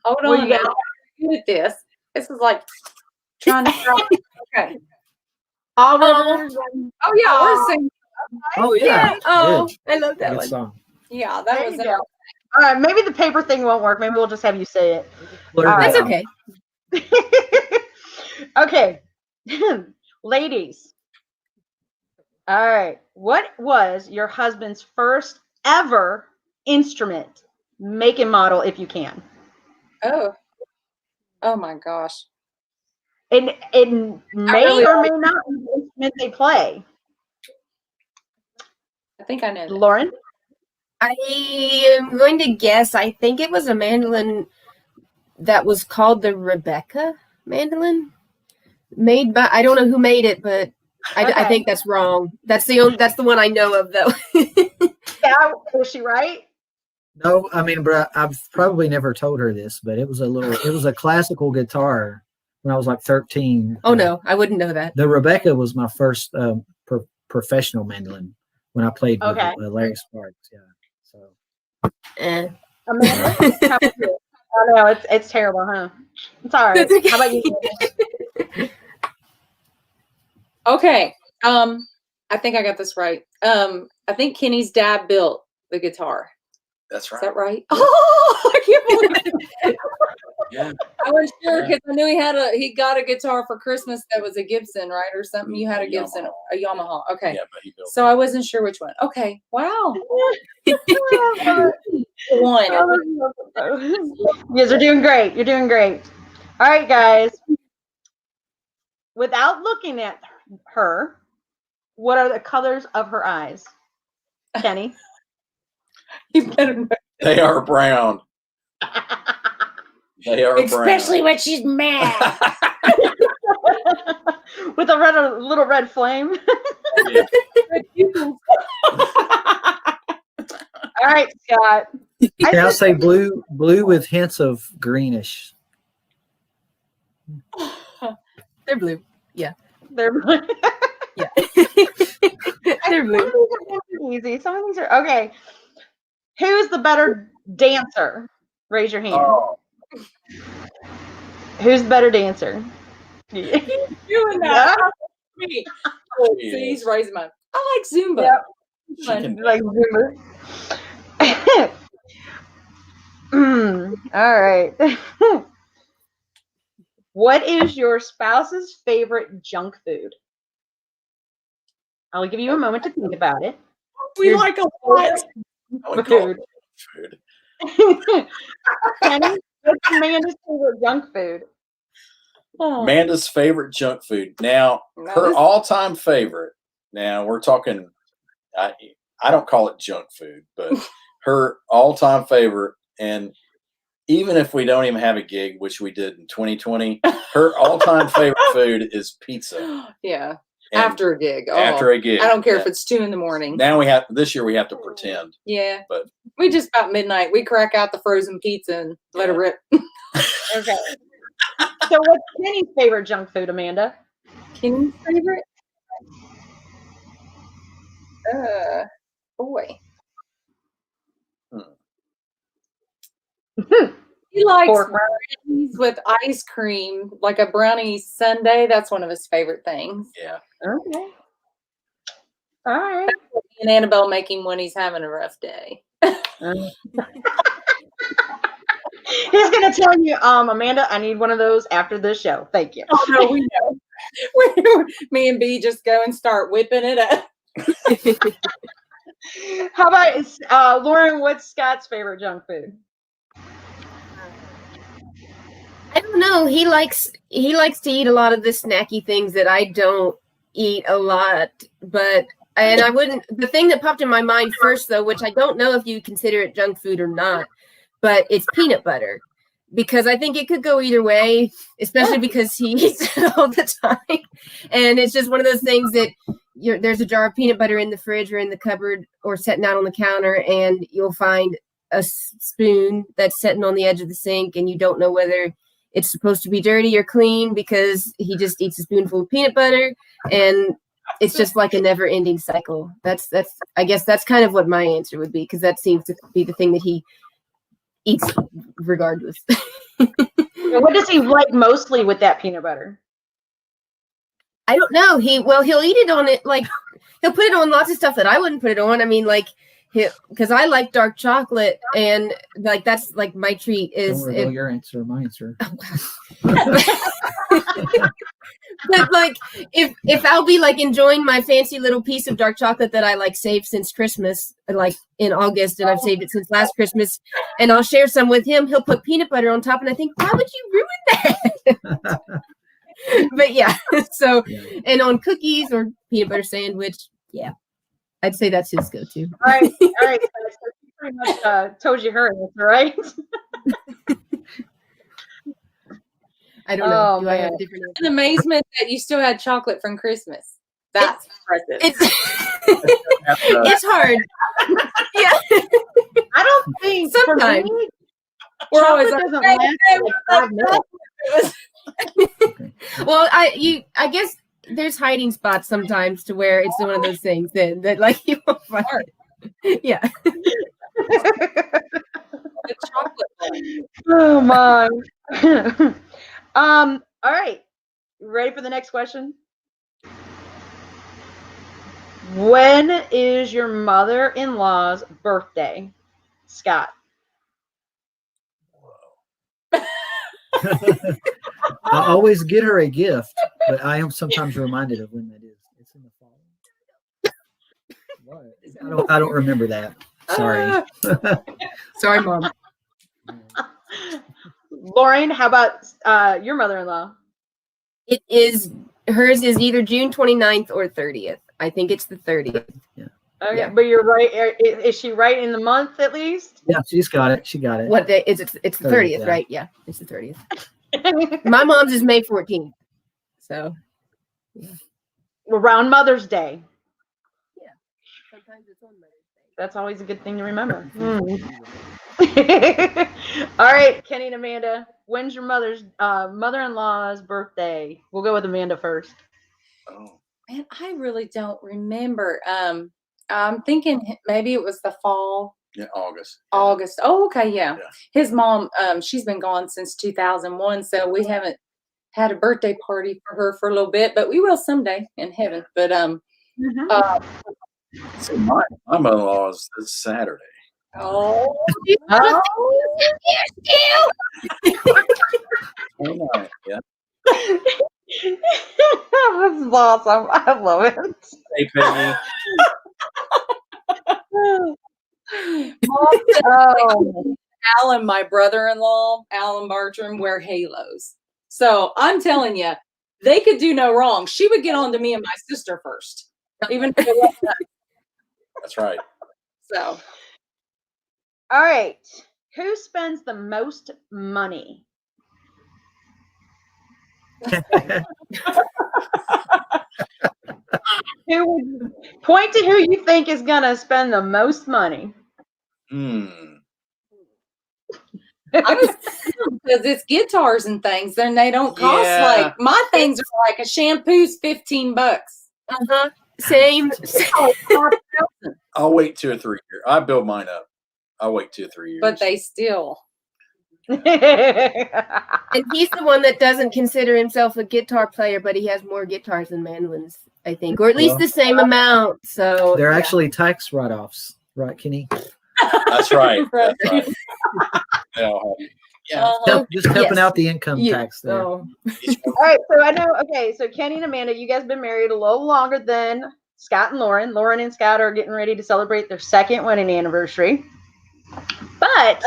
What on. you got? Now. I'm good at this. This is like trying to. Okay. All Oh. Oh yeah, we're singing. Oh yeah. Oh, Good. I love that Good one. song. Yeah, There that you was go. All right, maybe the paper thing won't work. Maybe we'll just have you say it. Blur it That's That's out. okay. Okay. Ladies. All right. What was your husband's first ever instrument? Make and model if you can. Oh my gosh. It may really or may not be the instrument they play. I think I know that. Lauren? I am going to guess. I think it was a mandolin that was called the Rebecca mandolin, made by, I don't know who made it, but I think that's wrong. That's the one I know of though. Yeah, was she right? No, I mean, but I've probably never told her this, but it was a classical guitar when I was like 13. Oh no, I wouldn't know that. The Rebecca was my first professional mandolin when I played with Larry Sparks. Yeah. So. Amanda? How about you? Oh no, it's terrible, huh? It's all right. Okay. How about you? Okay. I think I got this right. I think Kenny's dad built the guitar. That's Is right. that right? Oh, I can't believe it. Yeah. I was sure because I knew he got a guitar for Christmas that was a Gibson, right, or something. You had a Gibson, a Yamaha. Okay. Yeah, but he built So I wasn't sure which one. Okay. Wow. One. You guys are doing great. You're doing great. All right, guys. Without looking at her, what are the colors of her eyes? Kenny? You better know. They are brown. They are Especially when she's mad. With a little red flame. Yeah. All right, Scott. Yeah, I'll say blue with hints of greenish. They're blue. They're blue. Yeah. They're blue. Easy. Some of these are okay. Who's the better dancer? Raise your hand. Oh, Who's the better dancer? He's doing that. Me. Oh, see, he's raising my. I like Zumba. Yep. Like Zoomer. All right. What is your spouse's favorite junk food? I'll give you a moment to think about it. We like a lot. Food. Food. Kenny, what's Amanda's favorite junk food? Oh. Amanda's favorite junk food. Now, her all-time favorite. Now we're talking. I don't call it junk food, but her all-time favorite, and even if we don't even have a gig, which we did in 2020, her all-time favorite food is pizza. Yeah. And after a gig. After a gig. I don't care if it's 2 a.m. Now this year we have to pretend. Yeah. But we just about midnight. We crack out the frozen pizza and let it rip. Okay. So what's Kenny's favorite junk food, Amanda? Kenny's favorite? Boy. He likes brownies with ice cream, like a brownie sundae. That's one of his favorite things. Yeah. Okay. All right. That's what me and Annabelle make him when he's having a rough day. He's gonna tell you, Amanda, I need one of those after this show. Thank you. Oh no, we know. Me and B just go and start whipping it up. How about Lauren? What's Scott's favorite junk food? I don't know. He likes to eat a lot of the snacky things that I don't eat a lot. And I wouldn't. The thing that popped in my mind first, though, which I don't know if you consider it junk food or not, but it's peanut butter, because I think it could go either way, especially because he eats it all the time, and it's just one of those things that there's a jar of peanut butter in the fridge or in the cupboard or sitting out on the counter, and you'll find a spoon that's sitting on the edge of the sink, and you don't know whether it's supposed to be dirty or clean because he just eats a spoonful of peanut butter, and it's just like a never-ending cycle. I guess that's kind of what my answer would be, because that seems to be the thing that he eats regardless. What does he like mostly with that peanut butter? I don't know. He'll eat it on it, like he'll put it on lots of stuff that I wouldn't put it on. I mean, like, because I like dark chocolate, and like that's like my treat is. Don't reveal your answer, my answer. But like, if I'll be like enjoying my fancy little piece of dark chocolate that I like saved since Christmas, like in August, and I've saved it since last Christmas, and I'll share some with him, he'll put peanut butter on top, and I think, why would you ruin that? But yeah, so and on cookies or peanut butter sandwich, yeah, I'd say that's his go-to. All right. So he pretty much told you her answer, right? I don't know. Oh, Do I have a different answer? An amazement that you still had chocolate from Christmas. That's impressive. It's hard. Yeah. I don't think Sometimes. for me, We're always chocolate like, doesn't last like 5 minutes. Well, I guess there's hiding spots sometimes to where it's one of those things that like you won't find it. Yeah. The chocolate. Oh my. All right. Ready for the next question? When is your mother-in-law's birthday, Scott? I always get her a gift, but I am sometimes reminded of when that is. It's in the fall. What? I don't remember that. Sorry. Sorry, Mom. Lauren, how about your mother-in-law? Hers is either June 29th or 30th. I think it's the 30th. Yeah. Okay, Yeah. but you're right. Is she right in the month at least? Yeah, she's got it. She got it. What day is it? It's the 30th, yeah. right? Yeah, it's the 30th. My mom's is May 14th. So, Around Mother's Day. yeah. Sometimes it's on Mother's Day. That's always a good thing to remember. All right, Kenny and Amanda, when's your mother-in-law's birthday? We'll go with Amanda first. Oh. Man, I really don't remember. I'm thinking maybe it was the fall. Yeah, August. August. Oh, okay, yeah. Yeah. His mom, she's been gone since 2001, so we haven't had a birthday party for her for a little bit, but we will someday in heaven. But So my mother-in-law is this Saturday. Oh, Oh, 29th, yeah. This is awesome. I love it. Hey, Peggy. Oh. Alan, my brother-in-law, Alan Bartram, wear halos. So I'm telling you, they could do no wrong. She would get on to me and my sister first, even if it wasn't us. That's right. So All right. Who spends the most money? Who would point to who you think is gonna spend the most money? I was because it's guitars and things, then they don't cost like my things are like a shampoo's $15. Uh-huh. Same. I'll wait 2 or 3 years. I build mine up. I'll wait 2 or 3 years. But they still. And he's the one that doesn't consider himself a guitar player, but he has more guitars than mandolins, I think, or at least the same amount. So They're actually tax write-offs, right, Kenny? That's right. That's right. Yeah. Just helping out the income tax there. All right. So I know. Okay. So Kenny and Amanda, you guys have been married a little longer than Scott and Lauren. Lauren and Scott are getting ready to celebrate their 2nd wedding anniversary. But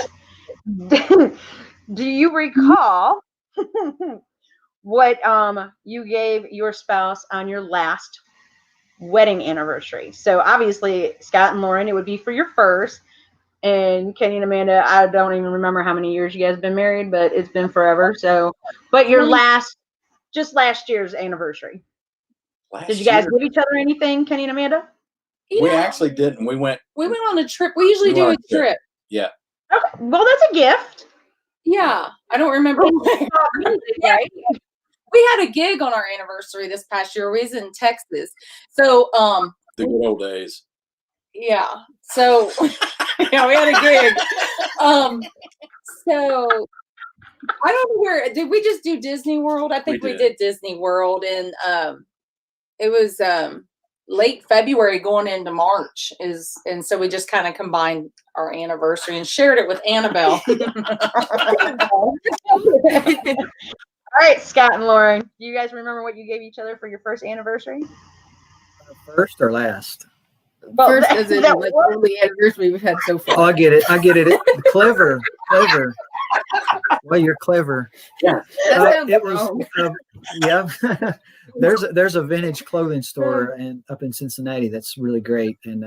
do you recall what you gave your spouse on your last wedding anniversary? So obviously, Scott and Lauren, it would be for your first. And Kenny and Amanda, I don't even remember how many years you guys have been married, but it's been forever. So, but your last year's anniversary. Did you guys give each other anything, Kenny and Amanda? We actually didn't. We went on a trip. We usually do a trip. Yeah. Okay. Well, that's a gift. Yeah. I don't remember. Right? We had a gig on our anniversary this past year. We was in Texas. So the good old days. Yeah. So yeah, we had a gig. So I don't know where did we just do Disney World? I think we did Disney World, and it was late February going into March and so we just kind of combined our anniversary and shared it with Annabelle. All right, Scott and Lauren, do you guys remember what you gave each other for your first anniversary? First or last? Well, first is in like the only anniversary we've had so far. Oh, I get it. Clever. Well, you're clever. Yeah. It was. Yeah. There's a vintage clothing store up in Cincinnati that's really great, and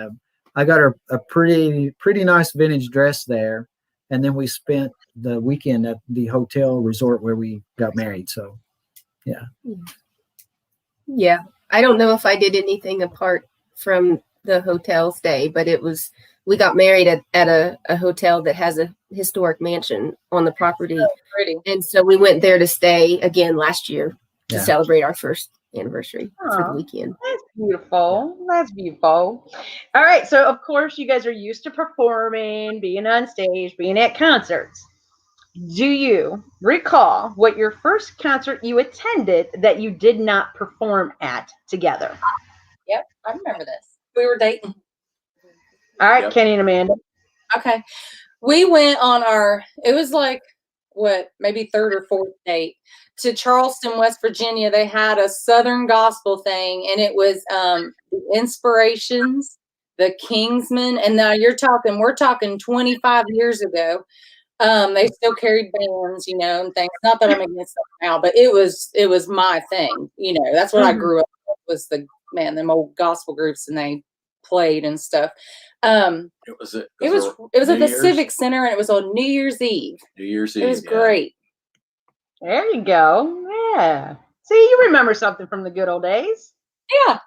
I got her a pretty nice vintage dress there, and then we spent the weekend at the hotel resort where we got married. So, yeah. Yeah, I don't know if I did anything apart from the hotel stay, but we got married at a hotel that has a historic mansion on the property. Oh, pretty. And so we went there to stay again last year to celebrate our first anniversary for the weekend. That's beautiful. That's beautiful. All right. So of course you guys are used to performing, being on stage, being at concerts. Do you recall what your first concert you attended that you did not perform at together? Yep, I remember this. We were dating. All right, Kenny and Amanda. Okay. We went on it was like, maybe 3rd or 4th date to Charleston, West Virginia. They had a Southern gospel thing, and it was the Inspirations, the Kingsmen. And now we're talking 25 years ago. They still carried bands, and things. Not that I'm against them now, but it was my thing. That's what I grew up with, was them old gospel groups, and they played and stuff. It was at the Civic Center, and it was on New Year's Eve. It was great. There you go. Yeah. See, you remember something from the good old days. Yeah.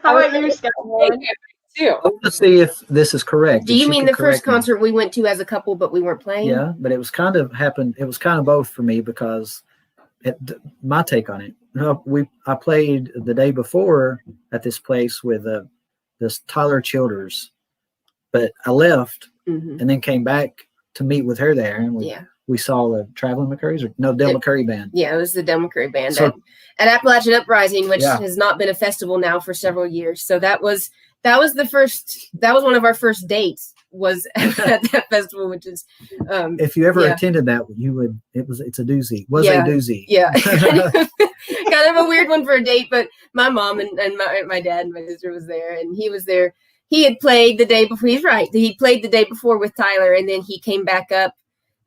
How about you, Scott? I want to see if this is correct. Do you mean the first concert we went to as a couple, but we weren't playing? Yeah, but it was kind of both for me, because my take on it. I played the day before at this place with this Tyler Childers, but I left and then came back to meet with her there, and we we saw the Traveling McCurry's, or no, Del McCurry Band. Yeah, it was the Del McCurry Band So- at Appalachian Uprising, which Yeah. has not been a festival now for several years. So that was one of our first dates was at that festival, which is If you ever Yeah. attended that, you would. It's a doozy. Was Yeah. a doozy. yeah, kind of a weird one for a date. But my mom and my dad and my sister was there, and he was there. He had played the day before. He's right. He played the day before with Tyler, and then he came back up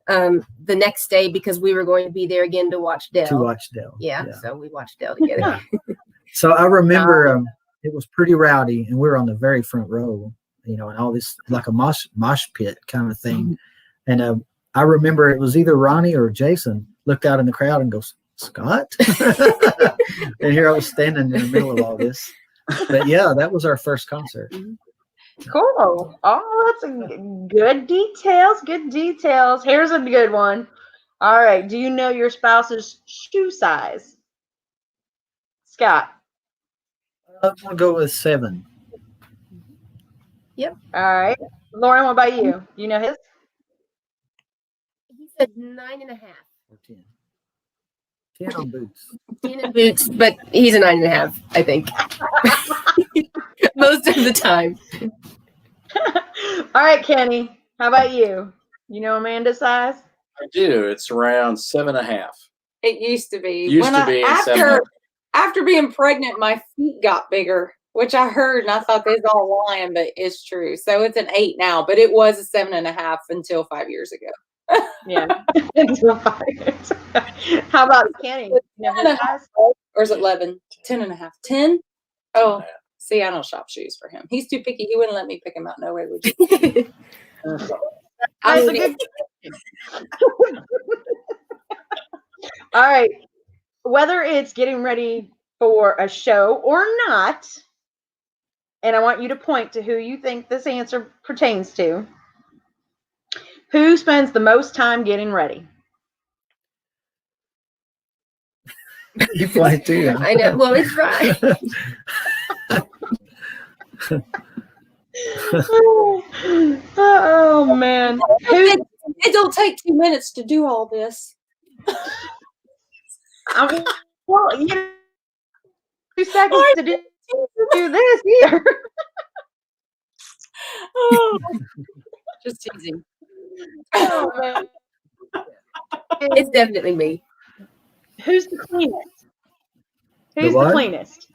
the next day because we were going to be there again to watch Del. To watch Del. Yeah, so we watched Del together. So I remember it was pretty rowdy, and we were on the very front row, and all this like a mosh pit kind of thing. And I remember it was either Ronnie or Jason looked out in the crowd and goes, "Scott," and here I was standing in the middle of all this. But yeah, that was our first concert. Cool. Oh, that's good details. Good details. Here's a good one. All right. Do you know your spouse's shoe size? Scott. I'm gonna go with 7. All right. Lauren, what about you? You know his? He said 9.5. Or 10. 10 on boots. 10 in boots, but he's a 9.5, I think. Most of the time. All right, Kenny. How about you? You know Amanda's size? I do. It's around 7.5. It used to be. Used to be 7.5. After being pregnant, my feet got bigger, which I heard and I thought they was all lying, but it's true. So it's an 8 now, but it was a 7.5 until 5 years ago. Yeah. How about Kenny? You know his size? Or is it 11? 10.5. 10? Oh, see, I don't shop shoes for him. He's too picky. He wouldn't let me pick him out. No way would you. I That's a mean, good. All right. Whether it's getting ready for a show or not, and I want you to point to who you think this answer pertains to. Who spends the most time getting ready? You play too. Huh? I know. Well, it's right. Oh man. it don't take 2 minutes to do all this. I mean, well, 2 seconds to do this here. Oh, just teasing. Oh, man. It's definitely me. Who's the cleanest? The Who's the what? cleanest?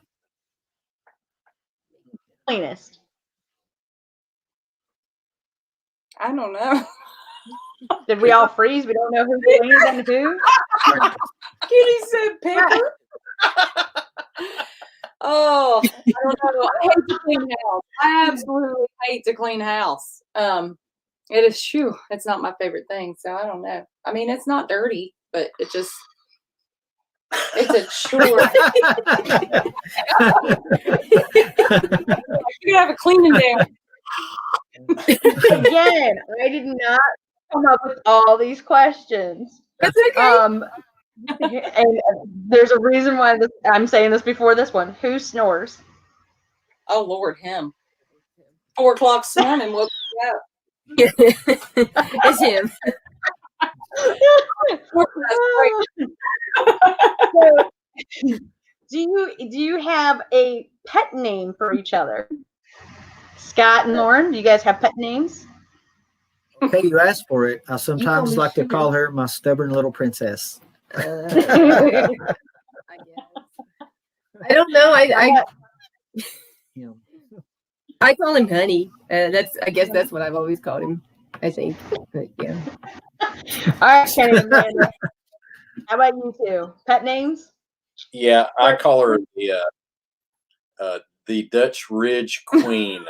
Cleanest. I don't know. Did we all freeze? We don't know who's cleaner than who? Kitty said paper. Oh, I don't know. I hate to clean house. I absolutely hate to clean house. It is, shoo, it's not my favorite thing. So I don't know. I mean, it's not dirty, but it's a chore. You have a cleaning day. Again, I did not come up with all these questions. That's okay. And there's a reason why I'm saying this before this one. Who snores? Oh Lord, him. 4 o'clock this morning woke me up. It's him. So, do you have a pet name for each other? Scott and Lauren, do you guys have pet names? Okay, you asked for it. I sometimes me like to sugar. call her my stubborn little princess. I don't know. You know, I call him Honey. I guess that's what I've always called him. I think. But yeah. All right, Kenny and Amanda. How about you two? Pet names? Yeah, I call her the Dutch Ridge Queen.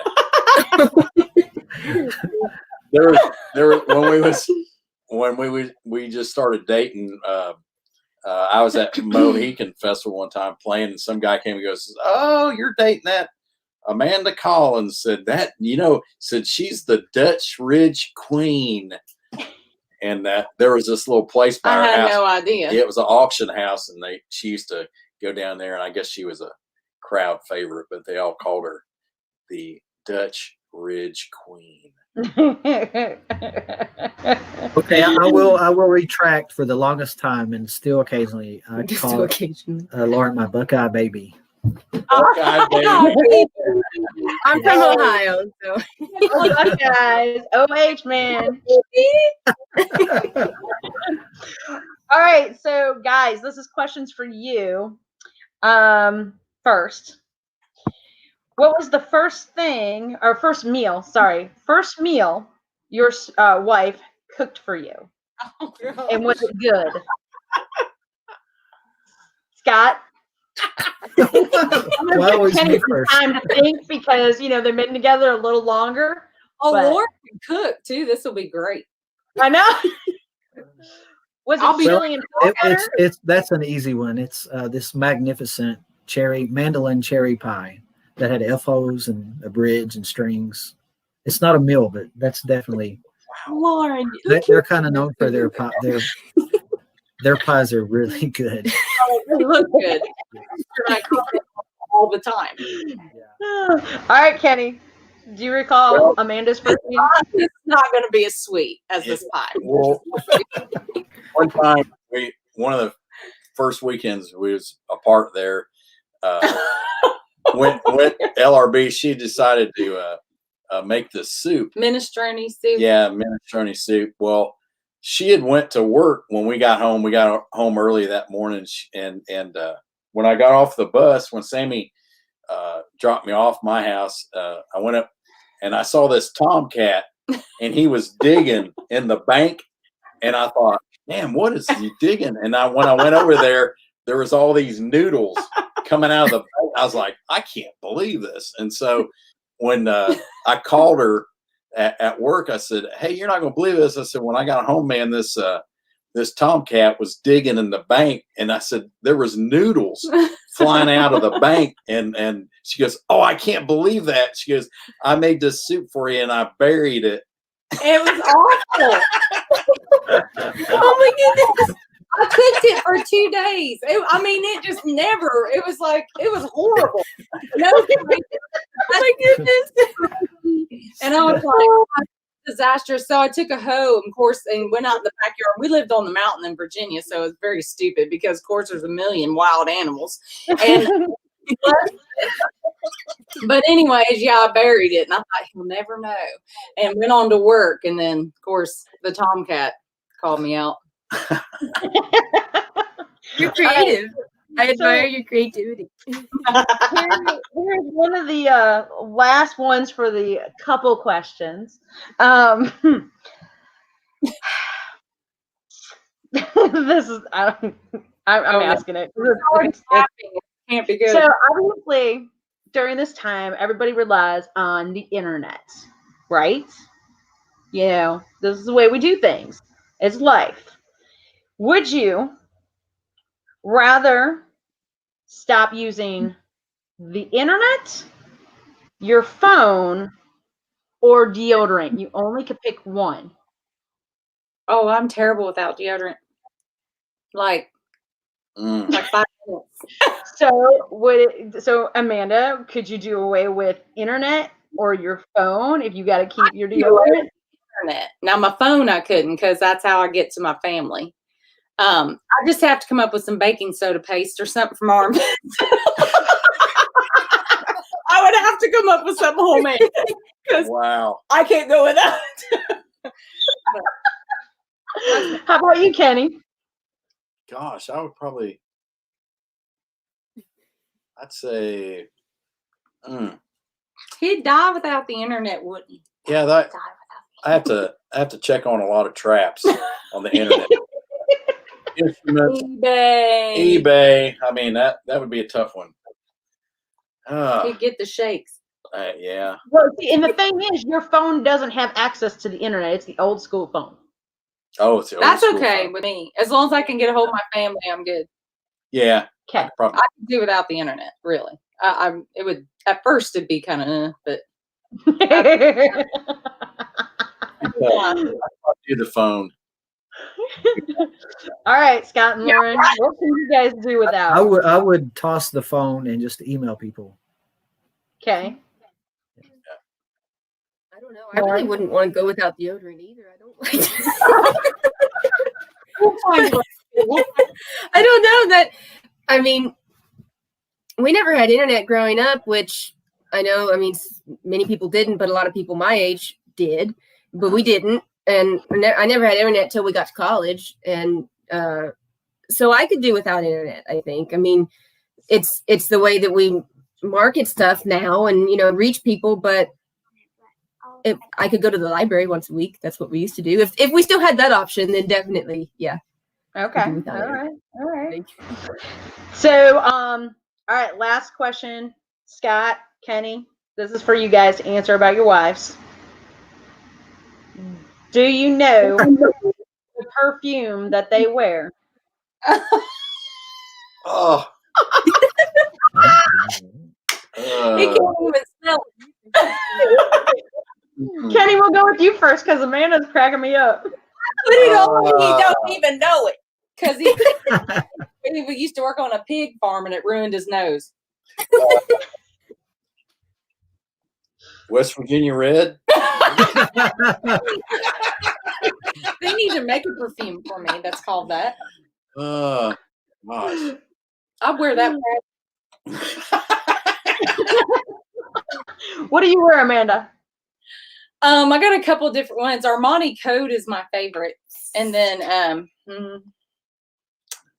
when we just started dating. I was at Mohican Festival one time playing, and some guy came and goes, "Oh, you're dating that Amanda Collins?" Said that, said she's the Dutch Ridge Queen. And that there was this little place by I our had house. no idea. It was an auction house, and she used to go down there, and I guess she was a crowd favorite, but they all called her the Dutch Ridge Queen. Okay, I will retract for the longest time, and still occasionally I call Lauren my Buckeye baby. Buckeye baby. I'm from Ohio, so Guys, OH man. All right, so guys, this is questions for you. First, what was the first meal your wife cooked for you? Oh, And was it good? Scott? Why always Kenny me some first? time to think because they've been together a little longer. Oh, But- Lauren can cook too. This will be great. I know. Was it chili and butter? That's an easy one. It's this magnificent mandolin cherry pie that had FOs and a bridge and strings. It's not a meal, but that's definitely. Lauren, They're kind of known for their pie. Their pies are really good. they look good. I cook it all the time. All right, Kenny. Do you recall Amanda's first meal? It's not going to be as sweet as this pie. Well, one time one of the first weekends we was apart there. Went LRB. She decided to make the soup. Minestrone soup. Yeah, minestrone soup. Well, she had went to work when we got home. We got home early that morning, and when I got off the bus, when Sammy dropped me off my house, I went up and I saw this tomcat, and he was digging in the bank, and I thought, "Man, what is he digging?" And when I went over there was all these noodles coming out of the bank. I was like, "I can't believe this!" And so when I called her at work, I said, "Hey, you're not going to believe this." I said, "When I got home, man, this tomcat was digging in the bank," and I said, "There was noodles flying out of the bank," and she goes, "Oh, I can't believe that." She goes, "I made this soup for you and I buried it." It was awful. Oh my goodness. I cooked it for 2 days. It just never, it was horrible. No, oh my goodness. And I was like, disastrous. So I took a hoe, of course, and went out in the backyard. We lived on the mountain in Virginia, so it's very stupid because, of course, there's a million wild animals. And but anyways, yeah, I buried it, and I thought he'll never know. And went on to work, and then, of course, the tomcat called me out. you're creative. I admire your creativity. Here's one of the last ones for the couple questions. This is I'm asking it. Can't be good. So obviously, during this time, everybody relies on the internet, right? This is the way we do things. It's life. Would you rather stop using the internet, your phone, or deodorant? You only could pick one. Oh, I'm terrible without deodorant. Like 5 minutes. So Amanda, could you do away with internet or your phone if you got to keep your deodorant? Internet. Now my phone I couldn't because that's how I get to my family. I just have to come up with some baking soda paste or something from Arm. I would have to come up with something homemade because I can't go without it. How about you, Kenny? Gosh, I'd say He'd die without the internet, wouldn't he? yeah, I have to check on a lot of traps on the internet. Instruments, eBay. I mean, that would be a tough one. He'd get the shakes. Yeah. Well, see, and the thing is, your phone doesn't have access to the internet. It's the old school phone. Oh, it's the old That's school okay phone. with me. As long as I can get a hold of my family, I'm good. Yeah. Okay. I could do without the internet, really. It would at first it'd be kind of, but I'll do the phone. All right, Scott and Lauren, what can you guys do without? I would toss the phone and just email people. Okay. I don't know. I really wouldn't want to go without deodorant either. I don't like it. find you. I don't know that. I mean, we never had internet growing up, which I know. I mean, many people didn't, but a lot of people my age did, but we didn't. And I never had internet till we got to college, and so I could do without internet. I think. I mean, it's the way that we market stuff now, and reach people. But if I could go to the library once a week, that's what we used to do. If we still had that option, then definitely, yeah. Okay. All right. So, all right. Last question, Scott, Kenny. This is for you guys to answer about your wives. Do you know the perfume that they wear? Oh. He can't even smell it. Kenny, we'll go with you first because Amanda's cracking me up. But he don't even know it because he used to work on a pig farm and it ruined his nose. West Virginia Red. They need to make a perfume for me that's called that. Gosh. I wear that. What do you wear, Amanda? I got a couple of different ones. Armani Code is my favorite, and then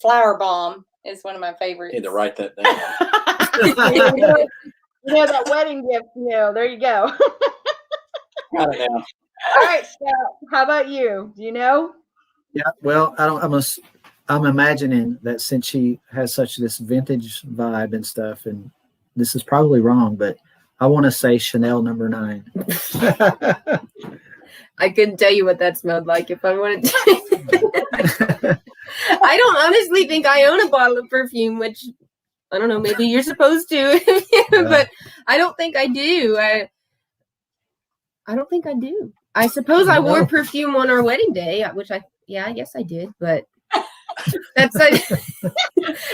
Flower Bomb is one of my favorites. Need to write that down. That wedding gift. There you go. Got it now. All right, Scott. How about you? Do you know? Yeah. Well, I'm imagining that since she has such this vintage vibe and stuff, and this is probably wrong, but I want to say Chanel No. 9. I couldn't tell you what that smelled like if I wanted to. I don't honestly think I own a bottle of perfume, which I don't know, maybe you're supposed to, but I don't think I do. I don't think I do. I suppose I wore perfume on our wedding day, which I guess I did, but that's like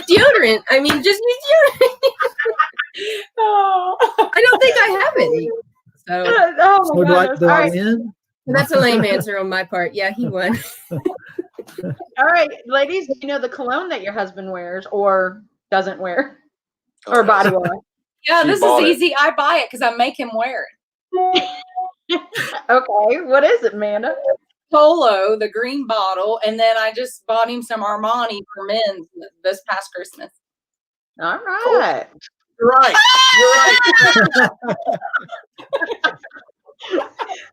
deodorant. I mean, just deodorant. I don't think I have any. So, do I win? That's a lame answer on my part. Yeah, he won. All right, ladies, do you know the cologne that your husband wears or doesn't wear? Or body wash? Yeah, this is easy. I buy it because I make him wear it. Okay, what is it, Amanda? Polo, the green bottle, and then I just bought him some Armani for men this past Christmas. All right. You're right.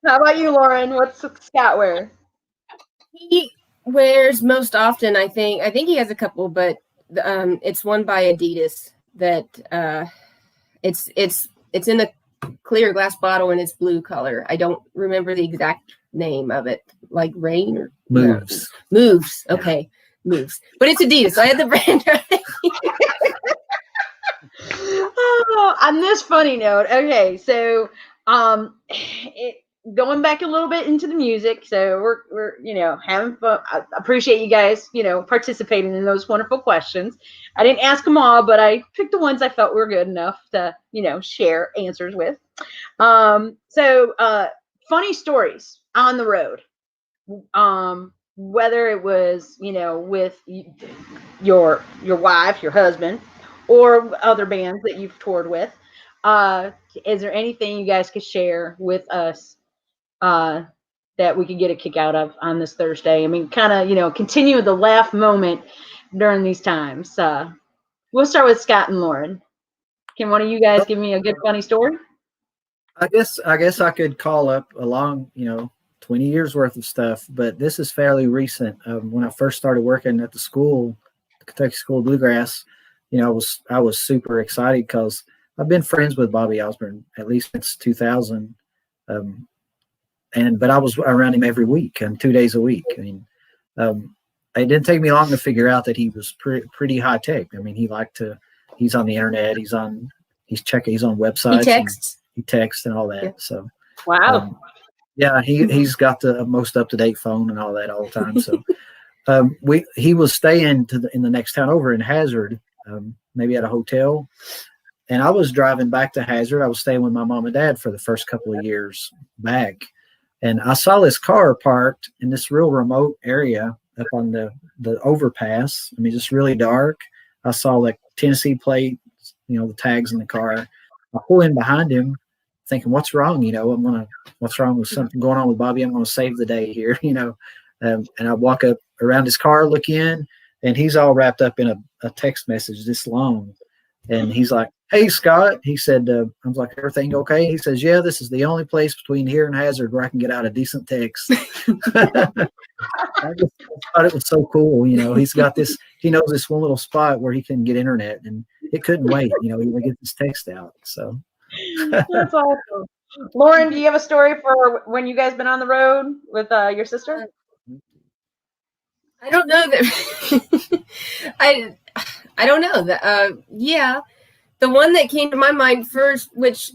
How about you, Lauren? What's Scott wear? He wears most often, I think he has a couple, but it's one by Adidas that it's in a clear glass bottle and it's blue color. I don't remember the exact name of it, like Rain or Moves. Moves. Okay, Moves. But it's Adidas. I had the brand right. Oh, on this funny note, okay, so going back a little bit into the music, so we're having fun. I appreciate you guys participating in those wonderful questions. I didn't ask them all, but I picked the ones I felt were good enough to share answers with. So funny stories on the road, whether it was with your wife, your husband, or other bands that you've toured with. Is there anything you guys could share with us that we could get a kick out of on this Thursday? I mean, kind of, continue the laugh moment during these times. We'll start with Scott and Lauren. Can one of you guys give me a good funny story? I guess I could call up a long, 20 years worth of stuff, but this is fairly recent. When I first started working at the school, the Kentucky School of Bluegrass, I was super excited because I've been friends with Bobby Osborne at least since 2000. But I was around him every week and 2 days a week. I mean, it didn't take me long to figure out that he was pretty high tech. I mean, he's on the internet, he's on websites, he texts and all that. Yeah. So, wow. Yeah, he's got the most up-to-date phone and all that all the time. So he was staying in the next town over in Hazard, maybe at a hotel. And I was driving back to Hazard. I was staying with my mom and dad for the first couple of years back. And I saw this car parked in this real remote area up on the overpass. I mean, just really dark. I saw like Tennessee plate, the tags in the car. I pull in behind him, thinking, "What's wrong? What's wrong with something going on with Bobby? I'm gonna save the day here, And I walk up around his car, look in, and he's all wrapped up in a text message this long. And he's like, "Hey, Scott," he said, I was like, "Everything okay?" He says, "Yeah, this is the only place between here and Hazard where I can get out a decent text." I just thought it was so cool. He's got this, he knows this one little spot where he can get internet, and it couldn't wait, he would get this text out. So that's awesome. Lauren, do you have a story for when you guys been on the road with your sister? I don't know that. I don't know that. Yeah, the one that came to my mind first, which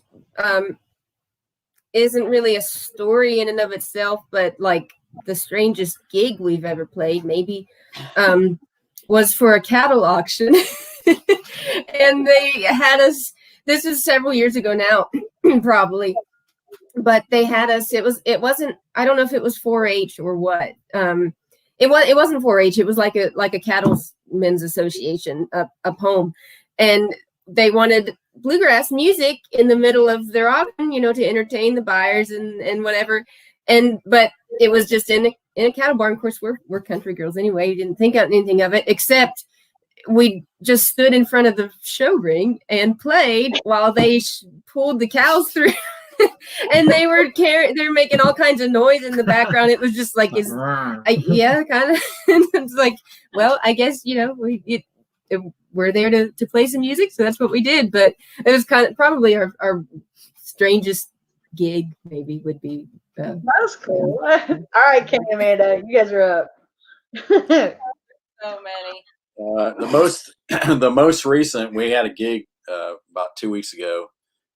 isn't really a story in and of itself, but like the strangest gig we've ever played, maybe, was for a cattle auction, and they had us. This is several years ago now, probably, but they had us. It wasn't. I don't know if it was 4-H or what. It wasn't 4-H. It was like a cattlemen's association up home, and they wanted bluegrass music in the middle of their auction, to entertain the buyers and whatever. But it was just in a cattle barn. Of course, we're country girls anyway. We didn't think anything of it, except we just stood in front of the show ring and played while they pulled the cows through. And they were making all kinds of noise in the background. It was just like, yeah, kind of. It's like, well, I guess, we're there to play some music, so that's what we did. But it was kind of probably our strangest gig, maybe, would be. That was cool. All right, Ken and Amanda, you guys are up. So many. The most recent, we had a gig about 2 weeks ago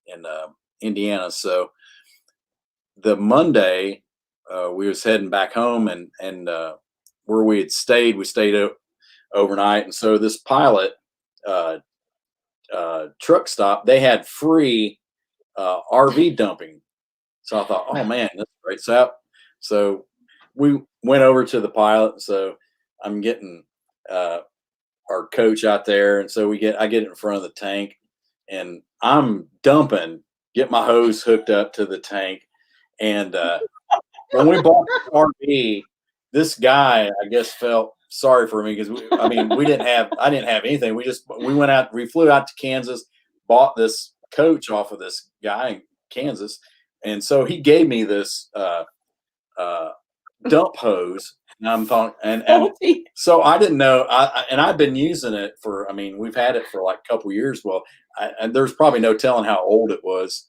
in Indiana. So the Monday, we was heading back home, and where we stayed overnight. And so this Pilot truck stop, they had free RV dumping. So I thought, oh man, that's great. So we went over to the Pilot. So I'm getting our coach out there, and so I get in front of the tank, and I'm dumping. Get my hose hooked up to the tank, and when we bought the RV, this guy, I guess, felt sorry for me because I didn't have anything. We went out, we flew out to Kansas, bought this coach off of this guy in Kansas, and so he gave me this dump hose, and I'm thought, and so I didn't know, and I've been using it for, we've had it for like a couple years. Well, and there's probably no telling how old it was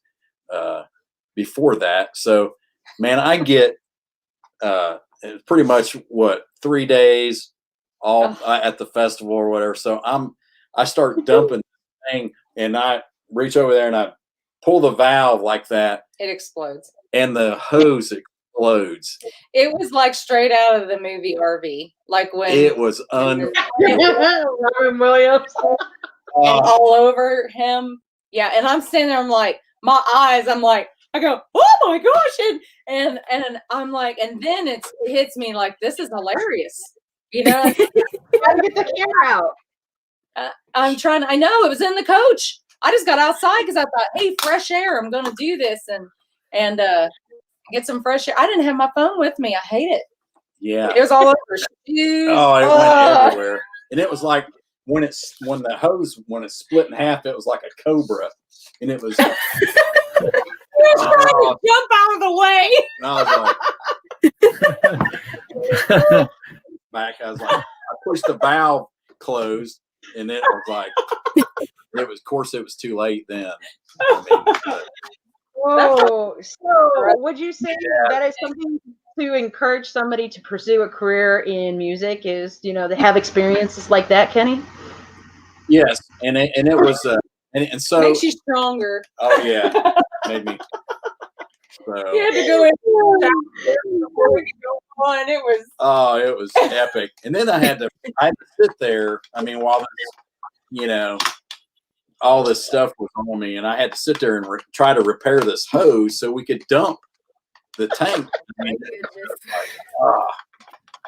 before that. So, man, I get pretty much 3 days all at the festival or whatever. So I start dumping the thing, and I reach over there and I pull the valve like that. It explodes. And the hose explodes. It was like straight out of the movie RV. Like when it was Robin Williams. All over him. Yeah. And I'm sitting there, I'm like, my eyes, I go, oh my gosh. And I'm like, and then it hits me like, this is hilarious. Gotta get the camera out. I know it was in the coach. I just got outside because I thought, hey, fresh air. I'm going to do this and get some fresh air. I didn't have my phone with me. I hate it. Yeah. It was all over shoes. Oh, it went everywhere. And it was like when it's split in half, it was like a cobra. And it was trying to jump out of the way. And I was like back. I was like, I pushed the valve closed, and then it was like it was too late then. Whoa. So would you say that is something to encourage somebody to pursue a career in music, is to have experiences like that, Kenny? Yes, and it was and so makes you stronger. Oh yeah, made me. So you had to go in before we could go on. It was epic. And then I had to sit there. While all this stuff was on me, and I had to sit there and try to repair this hose so we could dump the tank.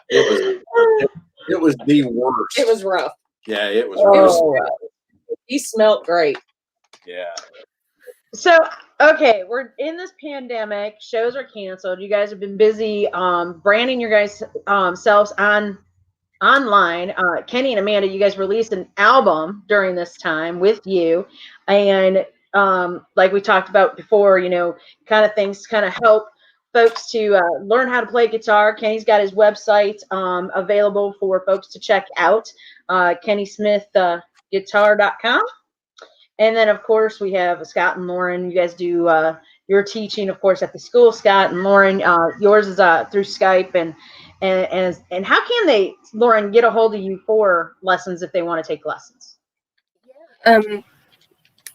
It was the worst. It was rough. Yeah, it was. It was Oh. rough. He smelled great. Yeah. So, okay, we're in this pandemic. Shows are canceled. You guys have been busy branding your guys' selves online. Kenny and Amanda, you guys released an album during this time with you, and like we talked about before, kind of things kind of help folks to learn how to play guitar. Kenny's got his website available for folks to check out, kennysmithguitar.com. And then, of course, we have Scott and Lauren. You guys do your teaching, of course, at the school. Scott and Lauren, yours is through Skype. And how can they, Lauren, get a hold of you for lessons if they want to take lessons?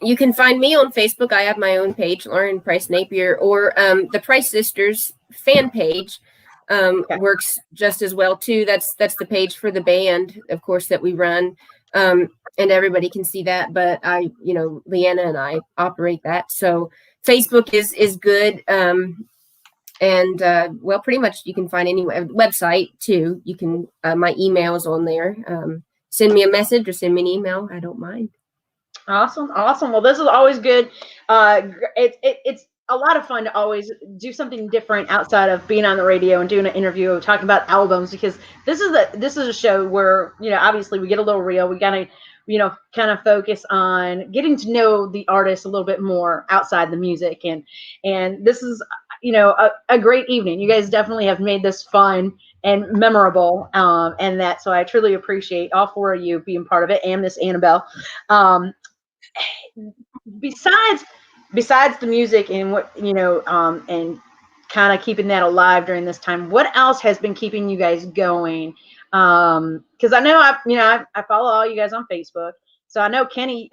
You can find me on Facebook. I have my own page, Lauren Price Napier, or the Price Sisters fan page works just as well too. That's the page for the band, of course, that we run. And everybody can see that, but Leanna and I operate that. So Facebook is good. Well, pretty much you can find any website too. You can, my email is on there. Send me a message or send me an email. I don't mind. Awesome. Well, this is always good. It's a lot of fun to always do something different outside of being on the radio and doing an interview, talking about albums, because this is a show where, obviously we get a little real. We gotta, kind of focus on getting to know the artist a little bit more outside the music. And this is, a great evening. You guys definitely have made this fun and memorable. So I truly appreciate all four of you being part of it, and Miss Annabelle. Besides the music and what, and kind of keeping that alive during this time, what else has been keeping you guys going? Because I know I follow all you guys on Facebook, so I know Kenny,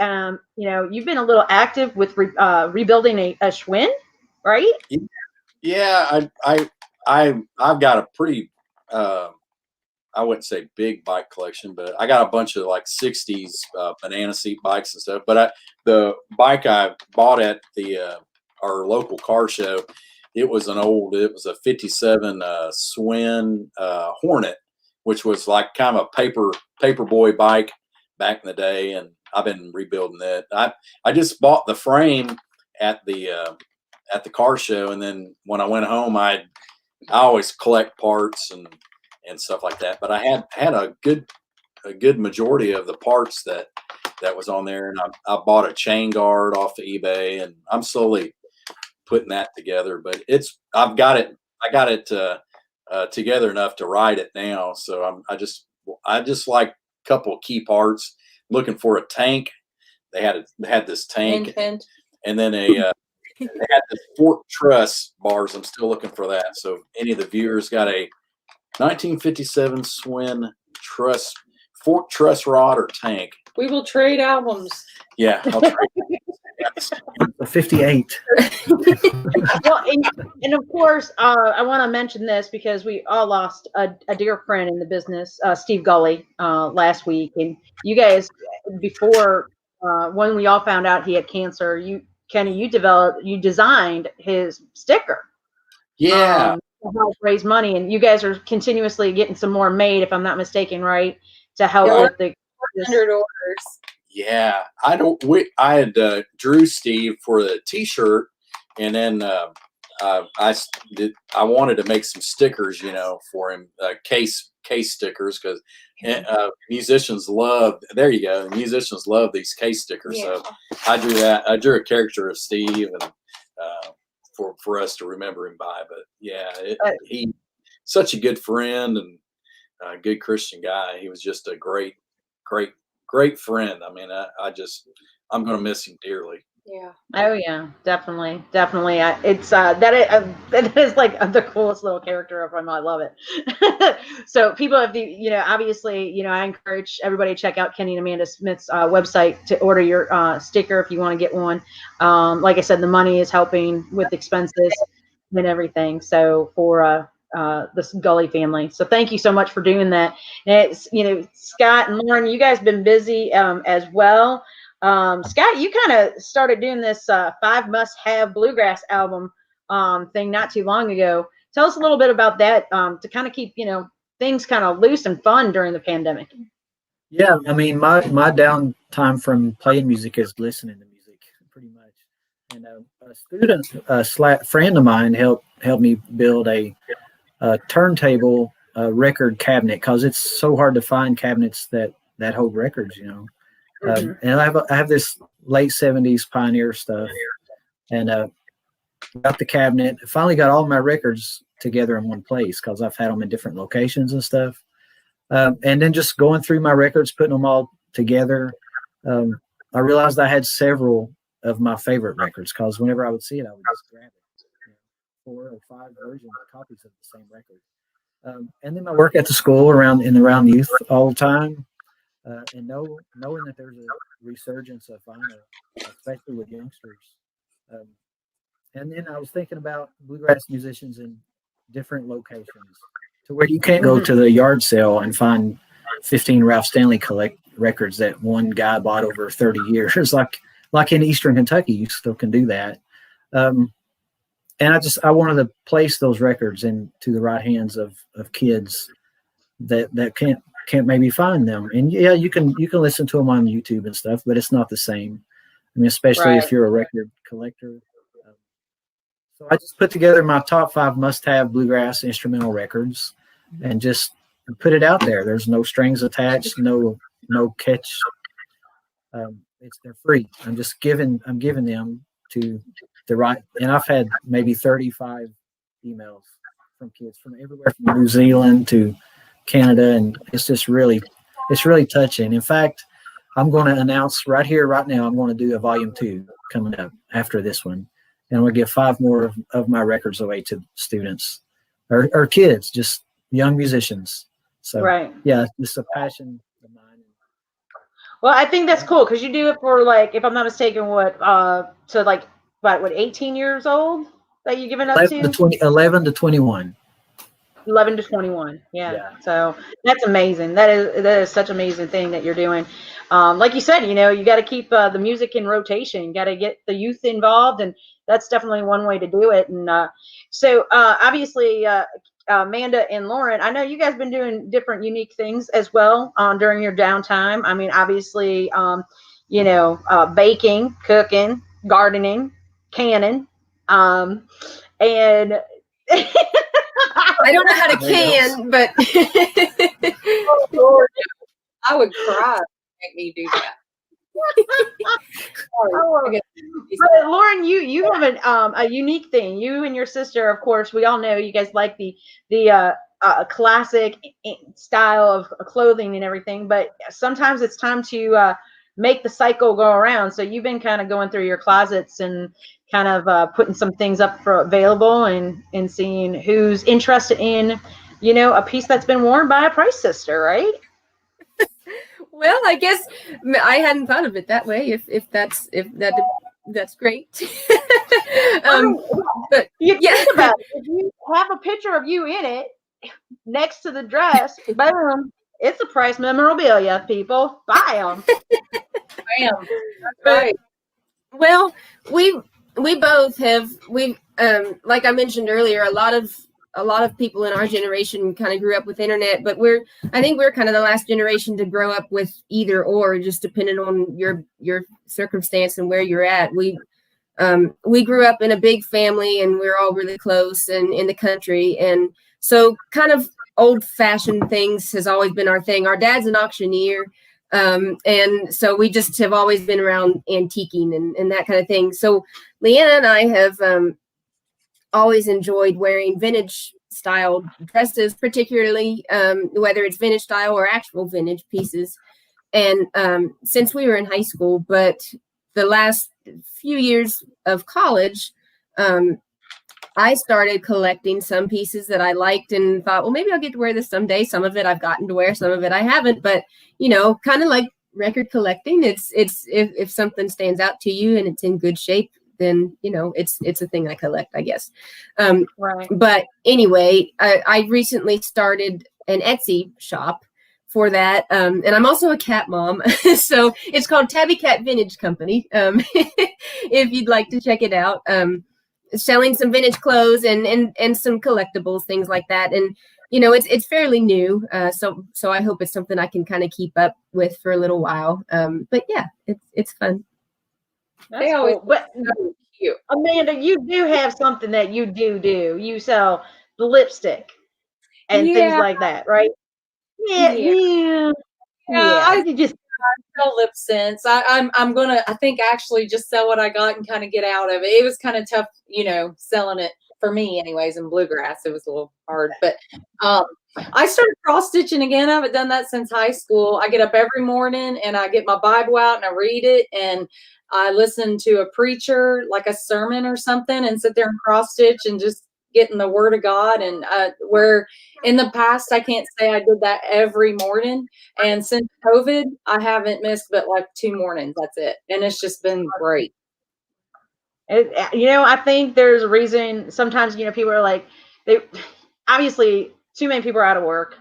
you've been a little active with rebuilding a Schwinn, right? Yeah, I've got a pretty I wouldn't say big bike collection, but I got a bunch of like 60s banana seat bikes and stuff. But the bike I bought at our local car show, it was a 57 Schwinn Hornet, which was like kind of a paper boy bike back in the day, and I've been rebuilding it. I just bought the frame at the car show, and then when I went home, I always collect parts and stuff like that. But I had a good majority of the parts that was on there, and I bought a chain guard off of eBay, and I'm slowly putting that together. But I got it together enough to ride it now. So I just like a couple of key parts. Looking for a tank. They had this tank, and then they had the fork truss bars. I'm still looking for that. So if any of the viewers got a 1957 Schwinn fork truss rod or tank, we will trade albums. Yeah, I'll trade. 58. Well, and of course, I want to mention this because we all lost a dear friend in the business, Steve Gully, last week. And you guys, before when we all found out he had cancer, Kenny, you designed his sticker. Yeah. To help raise money, and you guys are continuously getting some more made, if I'm not mistaken, right? To help with the 100 orders. Yeah, I had drew Steve for the T-shirt, and then I wanted to make some stickers, for him, case stickers, because musicians love. There you go. Musicians love these case stickers. Yeah. So I drew that. I drew a character of Steve, and for us to remember him by. But yeah, he's such a good friend and a good Christian guy. He was just a great friend. I mean, I'm going to miss him dearly. Yeah. Oh yeah, definitely. It's that is like the coolest little character of him. I love it. So people, obviously, I encourage everybody to check out Kenny and Amanda Smith's website to order your sticker if you want to get one. Like I said, the money is helping with expenses and everything. So for this Gully family. So thank you so much for doing that. And it's, Scott and Lauren, you guys been busy as well. Scott, you kind of started doing this 5 must-have bluegrass album thing not too long ago. Tell us a little bit about that to kind of keep, things kind of loose and fun during the pandemic. Yeah, I mean, my downtime from playing music is listening to music, pretty much. And a student, friend of mine, helped me build a turntable record cabinet, because it's so hard to find cabinets that hold records, you know. And I have this late 70s Pioneer stuff, and got the cabinet. Finally got all my records together in one place, because I've had them in different locations and stuff. And then just going through my records, putting them all together, I realized I had several of my favorite records, because whenever I would see it, I would just grab it. You know, 4 or 5 versions, copies of the same record. And then my work at the school around youth all the time, and knowing that there's a resurgence of vinyl, especially with youngsters. And then I was thinking about bluegrass musicians in different locations, to where you can't go to the yard sale and find 15 Ralph Stanley records that one guy bought over 30 years. Like in Eastern Kentucky, you still can do that. And I wanted to place those records into the right hands of kids that can't maybe find them. And yeah, you can listen to them on YouTube and stuff, but it's not the same. I mean, especially if you're a record collector. So I just put together my top 5 must-have bluegrass instrumental records and just put it out there. There's no strings attached, no catch. They're free. I'm giving them to the right. And I've had maybe 35 emails from kids from everywhere, from New Zealand to Canada, and it's really touching. In fact, I'm going to announce right now, I'm going to do a volume 2 coming up after this one. And we'll give 5 more of my records away to students or kids, just young musicians. So, yeah, it's a passion of mine. Well, I think that's cool, because you do it for, like, if I'm not mistaken, to like, what, 18 years old that you giving up 11 to 21. 11 to 21. Yeah. So that's amazing. That is such an amazing thing that you're doing. Like you said, you know, you got to keep the music in rotation. You got to get the youth involved, and that's definitely one way to do it. And so obviously, Amanda and Lauren, I know you guys been doing different unique things as well during your downtime. I mean, obviously, you know, baking, cooking, gardening, canning, and I don't know how to can, but Oh, Lord, I would cry if you make me do that. But Lauren, you have a unique thing. You and your sister, of course, we all know you guys like the classic style of clothing and everything, but sometimes it's time to make the cycle go around. So you've been kind of going through your closets and kind of putting some things up for available and seeing who's interested in, you know, a piece that's been worn by a Price sister, right? well, I guess I hadn't thought of it that way. If that's great. But you think about it. If you have a picture of you in it next to the dress, boom, it's a Price memorabilia. People buy them. Bam. That's right. Well, we both have, like I mentioned earlier, a lot of people in our generation kind of grew up with internet, but I think we're kind of the last generation to grow up with either or, just depending on your circumstance and where you're at. We grew up in a big family, and we're all really close and in the country, and so kind of old-fashioned things has always been our thing. Our dad's an auctioneer, and so we just have always been around antiquing and that kind of thing. So Leanna and I have always enjoyed wearing vintage style dresses, particularly whether it's vintage style or actual vintage pieces. And since we were in high school, but the last few years of college, I started collecting some pieces that I liked and thought, well, maybe I'll get to wear this someday. Some of it I've gotten to wear, some of it I haven't, but you know, kind of like record collecting, it's if something stands out to you and it's in good shape, then you know it's a thing I collect, I guess. Right. But anyway, I recently started an Etsy shop for that, and I'm also a cat mom, so it's called Tabby Cat Vintage Company. If you'd like to check it out, selling some vintage clothes and some collectibles, things like that. And you know, it's fairly new. So I hope it's something I can kind of keep up with for a little while. But yeah, it's fun. That's cool. But Amanda, you do have something that you do. You sell the lipstick and things like that, right? Yeah. I You just sell lip scents. I'm gonna, I think, actually just sell what I got and kind of get out of it. It was kind of tough, you know, selling it for me anyways in Bluegrass. It was a little hard, but I started cross stitching again. I haven't done that since high school. I get up every morning and I get my Bible out and I read it, and I listen to a preacher, like a sermon or something, and sit there and cross stitch and just getting the word of God. And where in the past, I can't say I did that every morning. And since COVID, I haven't missed but like 2 mornings. That's it. And it's just been great. you know, I think there's a reason. Sometimes, you know, people are like, they obviously too many people are out of work.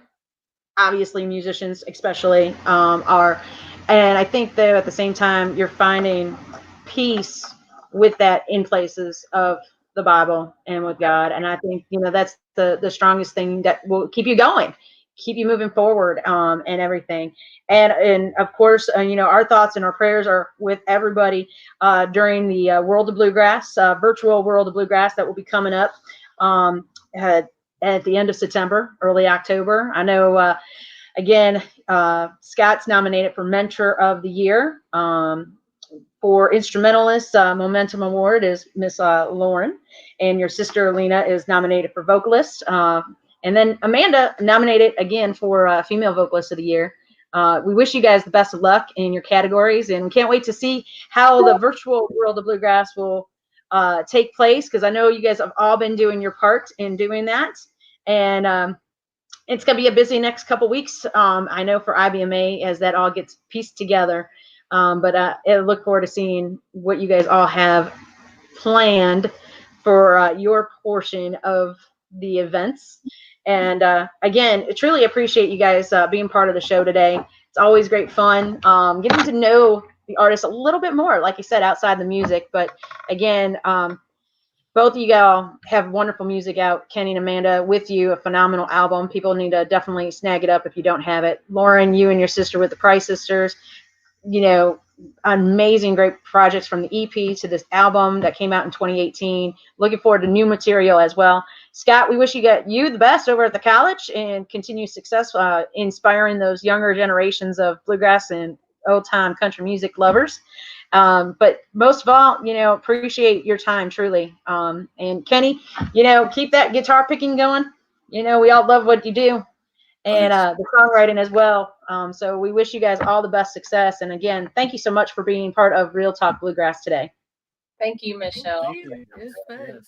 Obviously, musicians especially are, and I think that at the same time you're finding peace with that in places of the Bible and with God. And I think, you know, that's the strongest thing that will keep you going, keep you moving forward, and everything. And of course, you know, our thoughts and our prayers are with everybody during the World of Bluegrass, virtual World of Bluegrass that will be coming up at the end of September, early October. I know, again, Scott's nominated for Mentor of the Year. For Instrumentalist, Momentum Award is Miss Lauren, and your sister Lena is nominated for Vocalist. And then Amanda nominated again for Female Vocalist of the Year. We wish you guys the best of luck in your categories, and we can't wait to see how the virtual World of Bluegrass will take place, because I know you guys have all been doing your part in doing that. And it's going to be a busy next couple weeks, I know, for IBMA as that all gets pieced together. But I look forward to seeing what you guys all have planned for your portion of the events. And again, I truly appreciate you guys being part of the show today. It's always great fun getting to know the artists a little bit more, like you said, outside the music. But again, both of you guys have wonderful music out. Kenny and Amanda, with you, a phenomenal album. People need to definitely snag it up if you don't have it. Lauren, you and your sister with the Price Sisters, you know, amazing, great projects from the EP to this album that came out in 2018. Looking forward to new material as well. Scott, we wish you the best over at the college and continued success inspiring those younger generations of bluegrass and old-time country music lovers. But most of all, you know, appreciate your time, truly. And Kenny, you know, keep that guitar picking going. You know, we all love what you do. And the songwriting as well. So we wish you guys all the best success. And again, thank you so much for being part of Real Talk Bluegrass today. Thank you, Michelle. It was fun.